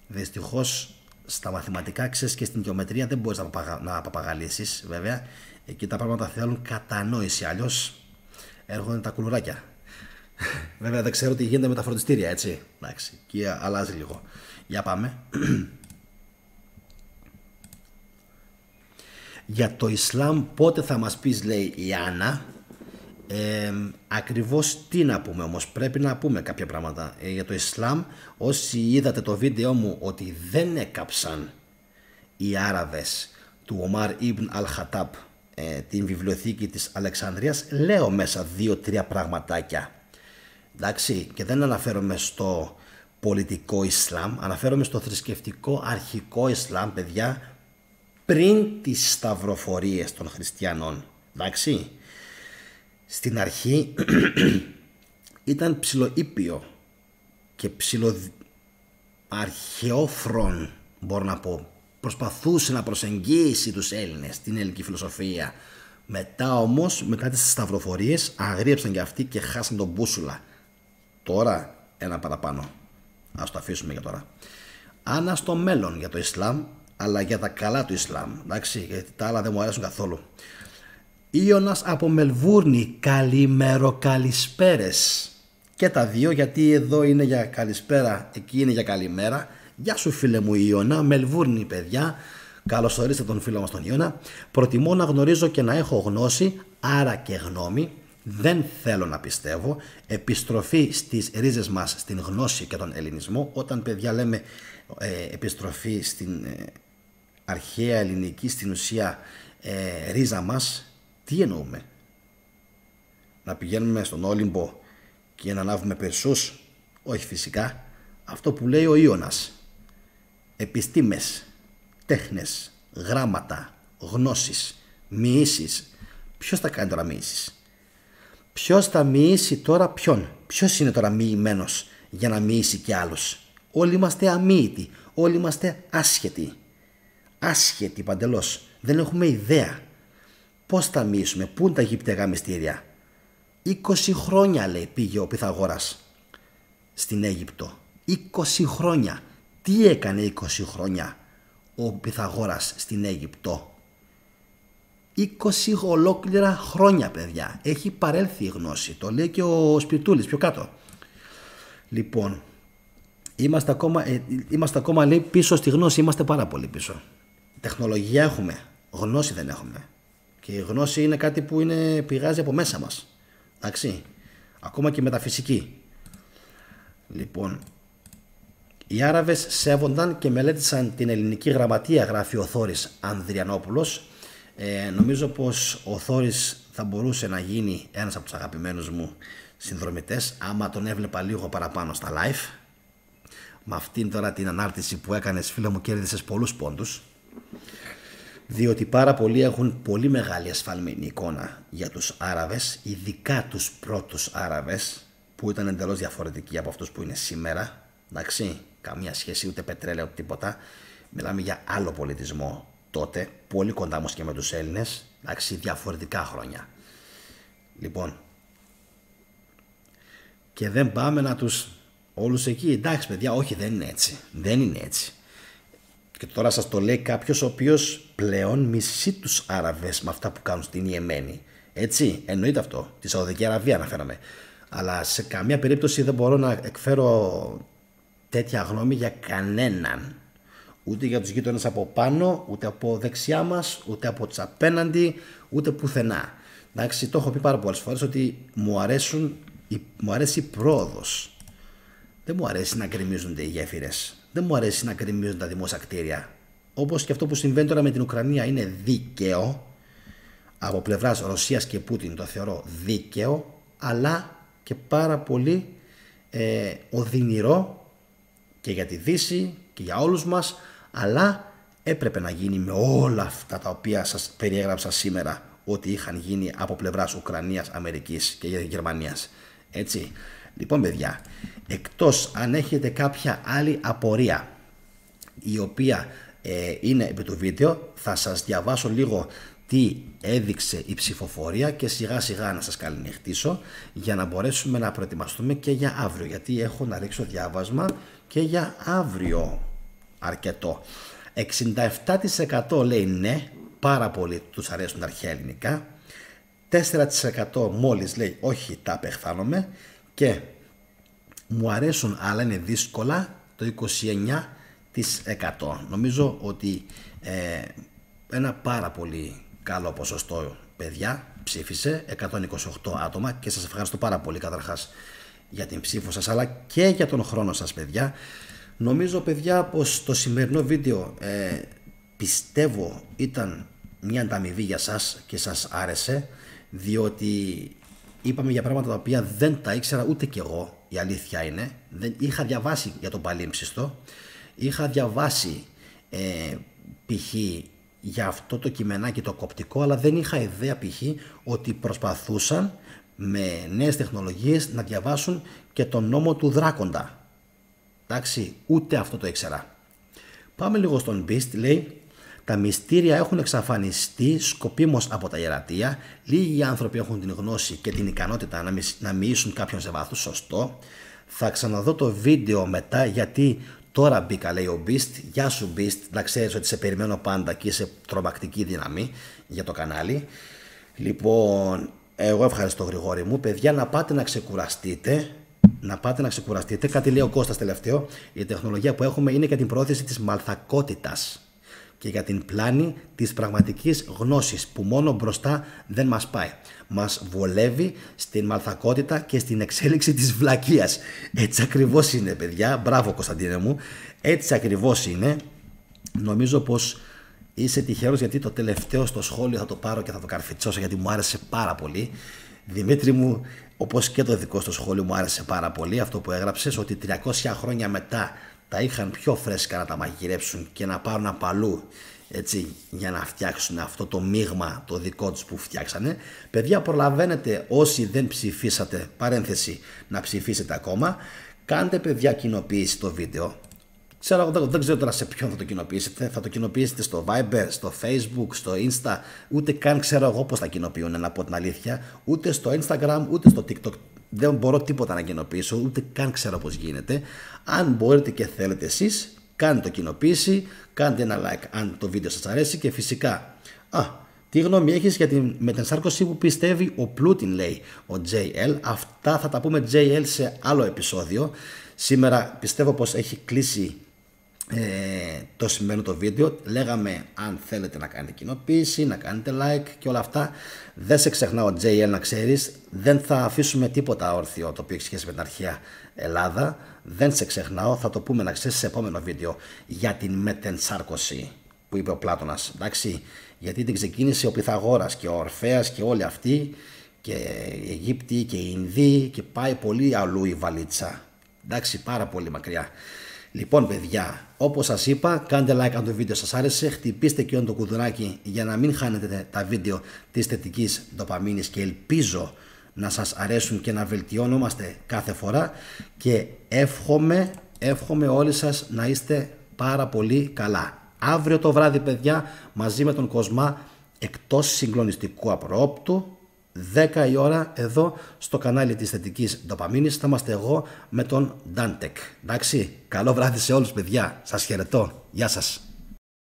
Δυστυχώς στα μαθηματικά, ξέρεις, και στην γεωμετρία δεν μπορείς να παπαγαλίσεις, βέβαια. Εκεί τα πράγματα θέλουν κατανόηση, αλλιώς έρχονται τα κουλουράκια. Βέβαια δεν ξέρω τι γίνεται με τα φροντιστήρια, έτσι. Εντάξει, και αλλάζει λίγο. Για πάμε. Για το Ισλάμ πότε θα μας πεις, λέει η Άννα. Ακριβώς τι να πούμε όμως, πρέπει να πούμε κάποια πράγματα για το Ισλάμ. Όσοι είδατε το βίντεο μου ότι δεν έκαψαν οι Άραβες του Ομάρ Ιμπν Αλ-Χατάμπ την βιβλιοθήκη της Αλεξανδρίας, λέω μέσα 2-3 πραγματάκια. Εντάξει, και δεν αναφέρομαι στο πολιτικό Ισλάμ, αναφέρομαι στο θρησκευτικό αρχικό Ισλάμ, παιδιά, πριν τις σταυροφορίες των χριστιανών. Εντάξει. Στην αρχή ήταν ψιλοήπιο και ψιλοαρχαιόφρον, μπορώ να πω. Προσπαθούσε να προσεγγίσει τους Έλληνες, την ελληνική φιλοσοφία. Μετά όμως, μετά τις σταυροφορίες, αγρίεψαν και αυτοί και χάσαν τον μπούσουλα. Τώρα ένα παραπάνω. Ας το αφήσουμε για τώρα. Άνα στο μέλλον για το Ισλάμ, αλλά για τα καλά του Ισλάμ. Εντάξει, γιατί τα άλλα δεν μου αρέσουν καθόλου. Ιώνας από Μελβούρνη, καλησπέρες. Και τα δύο, γιατί εδώ είναι για καλησπέρα, εκεί είναι για καλημέρα. Γεια σου φίλε μου Ιώνα, Μελβούρνη παιδιά. Καλώς ορίστε τον φίλο μας τον Ιώνα. Προτιμώ να γνωρίζω και να έχω γνώση, άρα και γνώμη. Δεν θέλω να πιστεύω. Επιστροφή στις ρίζες μας, στην γνώση και τον ελληνισμό. Όταν, παιδιά, λέμε επιστροφή στην αρχαία ελληνική, στην ουσία ρίζα μας, τι εννοούμε? Να πηγαίνουμε στον Όλυμπο και να ανάβουμε Περσούς? Όχι, φυσικά. Αυτό που λέει ο Ιώνας. Επιστήμες, τέχνες, γράμματα, γνώσεις, μοιήσεις. Ποιος θα κάνει τώρα μοιήσεις? Ποιος θα μοιήσει τώρα ποιον? Ποιος είναι τώρα μοιημένος για να μοιήσει κι άλλους? Όλοι είμαστε αμοίητοι, όλοι είμαστε άσχετοι. Άσχετοι παντελώς. Δεν έχουμε ιδέα. Πώς θα μοιήσουμε, πού είναι τα Αιγυπτιακά μυστήρια? 20 χρόνια λέει πήγε ο Πυθαγόρας στην Αίγυπτο. 20 χρόνια. Τι έκανε 20 χρόνια ο Πυθαγόρας στην Αίγυπτο? 20 ολόκληρα χρόνια, παιδιά. Έχει παρέλθει η γνώση. Το λέει και ο Σπιτούλης πιο κάτω. Λοιπόν, είμαστε ακόμα λέει, πίσω στη γνώση. Είμαστε πάρα πολύ πίσω. Τεχνολογία έχουμε, γνώση δεν έχουμε. Και η γνώση είναι κάτι που πηγάζει από μέσα μας. Εντάξει. Ακόμα και μεταφυσική. Λοιπόν, οι Άραβες σέβονταν και μελέτησαν την ελληνική γραμματεία, γράφει ο Θόρης Ανδριανόπουλος. Νομίζω πως ο Θόρης θα μπορούσε να γίνει ένας από τους αγαπημένους μου συνδρομητές, άμα τον έβλεπα λίγο παραπάνω στα live. Με αυτήν τώρα την ανάρτηση που έκανες, φίλε μου, κέρδισες πολλούς πόντους. Διότι πάρα πολλοί έχουν πολύ μεγάλη ασφαλμένη εικόνα για τους Άραβες, ειδικά τους πρώτους Άραβες, που ήταν εντελώς διαφορετικοί από αυτούς που είναι σήμερα. Εντάξει, καμία σχέση, ούτε πετρέλαιο, τίποτα. Μιλάμε για άλλο πολιτισμό τότε, πολύ κοντά όμως και με τους Έλληνες. Εντάξει, διαφορετικά χρόνια. Λοιπόν, και δεν πάμε να τους όλους εκεί. Εντάξει, παιδιά, όχι, δεν είναι έτσι. Δεν είναι έτσι. Και τώρα σας το λέει κάποιος ο οποίος πλέον μισεί τους Άραβες με αυτά που κάνουν στην Ιεμένη. Έτσι, εννοείται αυτό. Τη Σαουδική Αραβία αναφέραμε. Αλλά σε καμία περίπτωση δεν μπορώ να εκφέρω τέτοια γνώμη για κανέναν. Ούτε για τους γείτονες από πάνω, ούτε από δεξιά μας, ούτε από τους απέναντι, ούτε πουθενά. Εντάξει, το έχω πει πάρα πολλές φορές ότι μου αρέσει η πρόοδος. Δεν μου αρέσει να γκρεμίζονται οι γέφυρες. Δεν μου αρέσει να γκρεμίζονται τα δημόσια κτίρια. Όπως και αυτό που συμβαίνει τώρα με την Ουκρανία είναι δίκαιο. Από πλευράς Ρωσίας και Πούτιν το θεωρώ δίκαιο, αλλά και πάρα πολύ οδυνηρό και για τη Δύση και για όλους μας, αλλά έπρεπε να γίνει με όλα αυτά τα οποία σας περιέγραψα σήμερα ότι είχαν γίνει από πλευράς Ουκρανίας, Αμερικής και Γερμανίας. Έτσι. Λοιπόν, παιδιά, εκτός αν έχετε κάποια άλλη απορία η οποία είναι επί του βίντεο, θα σας διαβάσω λίγο τι έδειξε η ψηφοφορία και σιγά σιγά να σας καληνυχτήσω για να μπορέσουμε να προετοιμαστούμε και για αύριο, γιατί έχω να ρίξω διάβασμα και για αύριο αρκετό. 67% λέει ναι, πάρα πολύ τους αρέσουν τα αρχαία ελληνικά. 4% μόλις λέει όχι, τα απεχθάνομαι. Και μου αρέσουν αλλά είναι δύσκολα το 29%. Νομίζω ότι ένα πάρα πολύ καλό ποσοστό παιδιά ψήφισε, 128 άτομα, και σας ευχαριστώ πάρα πολύ καταρχάς για την ψήφο σας αλλά και για τον χρόνο σας, παιδιά. Νομίζω, παιδιά, πως το σημερινό βίντεο πιστεύω ήταν μια ανταμοιβή για σας και σας άρεσε, διότι είπαμε για πράγματα τα οποία δεν τα ήξερα ούτε κι εγώ, η αλήθεια είναι. Δεν είχα διαβάσει για τον Παλίμψιστο, είχα διαβάσει π.χ. για αυτό το κειμενάκι το κοπτικό, αλλά δεν είχα ιδέα π.χ. ότι προσπαθούσαν με νέες τεχνολογίες να διαβάσουν και τον νόμο του Δράκοντα. Εντάξει, ούτε αυτό το ήξερα. Πάμε λίγο στον Beast, λέει. Τα μυστήρια έχουν εξαφανιστεί σκοπίμως από τα ιερατεία. Λίγοι άνθρωποι έχουν την γνώση και την ικανότητα να μοιήσουν κάποιον σε βάθος. Σωστό. Θα ξαναδώ το βίντεο μετά, γιατί τώρα μπήκα, λέει ο Beast. Γεια σου Beast, να ξέρεις ότι σε περιμένω πάντα και είσαι τρομακτική δύναμη για το κανάλι. Λοιπόν, εγώ ευχαριστώ Γρηγόρη μου. Παιδιά, να πάτε να ξεκουραστείτε. Κάτι λέει ο Κώστας τελευταίο. Η τεχνολογία που έχουμε είναι για την πρόθεση της μαλθακότητας και για την πλάνη της πραγματικής γνώσης που μόνο μπροστά δεν μας πάει. Μας βολεύει στην μαλθακότητα και στην εξέλιξη της βλακείας. Έτσι ακριβώς είναι, παιδιά. Μπράβο Κωνσταντίνε μου. Έτσι ακριβώς είναι. Νομίζω πως είσαι τυχερός, γιατί το τελευταίο στο σχόλιο θα το πάρω και θα το καρφιτσώσω, γιατί μου άρεσε πάρα πολύ. Δημήτρη μου, όπως και το δικό στο σχόλιο μου άρεσε πάρα πολύ αυτό που έγραψες, ότι 300 χρόνια μετά τα είχαν πιο φρέσκα να τα μαγειρέψουν και να πάρουν απαλού, έτσι, για να φτιάξουν αυτό το μείγμα το δικό τους που φτιάξανε. Παιδιά, προλαβαίνετε όσοι δεν ψηφίσατε, παρένθεση, να ψηφίσετε ακόμα. Κάντε, παιδιά, κοινοποίηση το βίντεο. Ξέρω, δεν ξέρω τώρα σε ποιον θα το κοινοποιήσετε. Θα το κοινοποιήσετε στο Viber, στο Facebook, στο Insta. Ούτε καν ξέρω εγώ πώς θα κοινοποιούν, να πω την αλήθεια. Ούτε στο Instagram, ούτε στο TikTok. Δεν μπορώ τίποτα να κοινοποιήσω, ούτε καν ξέρω πώς γίνεται. Αν μπορείτε και θέλετε εσείς, κάντε το κοινοποίηση, κάντε ένα like αν το βίντεο σας αρέσει και φυσικά. Τι γνώμη έχεις για την μετενσάρκωση που πιστεύει ο Πλούτιν, λέει ο JL. Αυτά θα τα πούμε JL σε άλλο επεισόδιο. Σήμερα πιστεύω πως έχει κλείσει το σημερινό το βίντεο. Λέγαμε αν θέλετε να κάνετε κοινοποίηση, να κάνετε like και όλα αυτά. Δεν σε ξεχνάω JL, να ξέρεις. Δεν θα αφήσουμε τίποτα όρθιο το οποίο έχει σχέση με την αρχαία Ελλάδα. Δεν σε ξεχνάω, θα το πούμε να ξέρεις σε επόμενο βίντεο για την μετενσάρκωση που είπε ο Πλάτωνας, εντάξει, γιατί την ξεκίνησε ο Πυθαγόρας και ο Ορφέας και όλοι αυτοί και οι Αιγύπτιοι και οι Ινδοί και πάει πολύ αλλού η βαλίτσα, εντάξει, πάρα πολύ μακριά. Λοιπόν παιδιά, όπως σας είπα, κάντε like αν το βίντεο σας άρεσε, χτυπήστε και το κουδουνάκι για να μην χάνετε τα βίντεο της θετικής ντοπαμίνης και ελπίζω να σας αρέσουν και να βελτιώνομαστε κάθε φορά και εύχομαι όλοι σας να είστε πάρα πολύ καλά. Αύριο το βράδυ παιδιά, μαζί με τον Κοσμά, εκτός συγκλονιστικού απρόπτου, 10 η ώρα εδώ στο κανάλι της θετικής ντοπαμίνης, θα είμαστε εγώ με τον Dantec. Εντάξει, καλό βράδυ σε όλους παιδιά, σας χαιρετώ, γεια σας.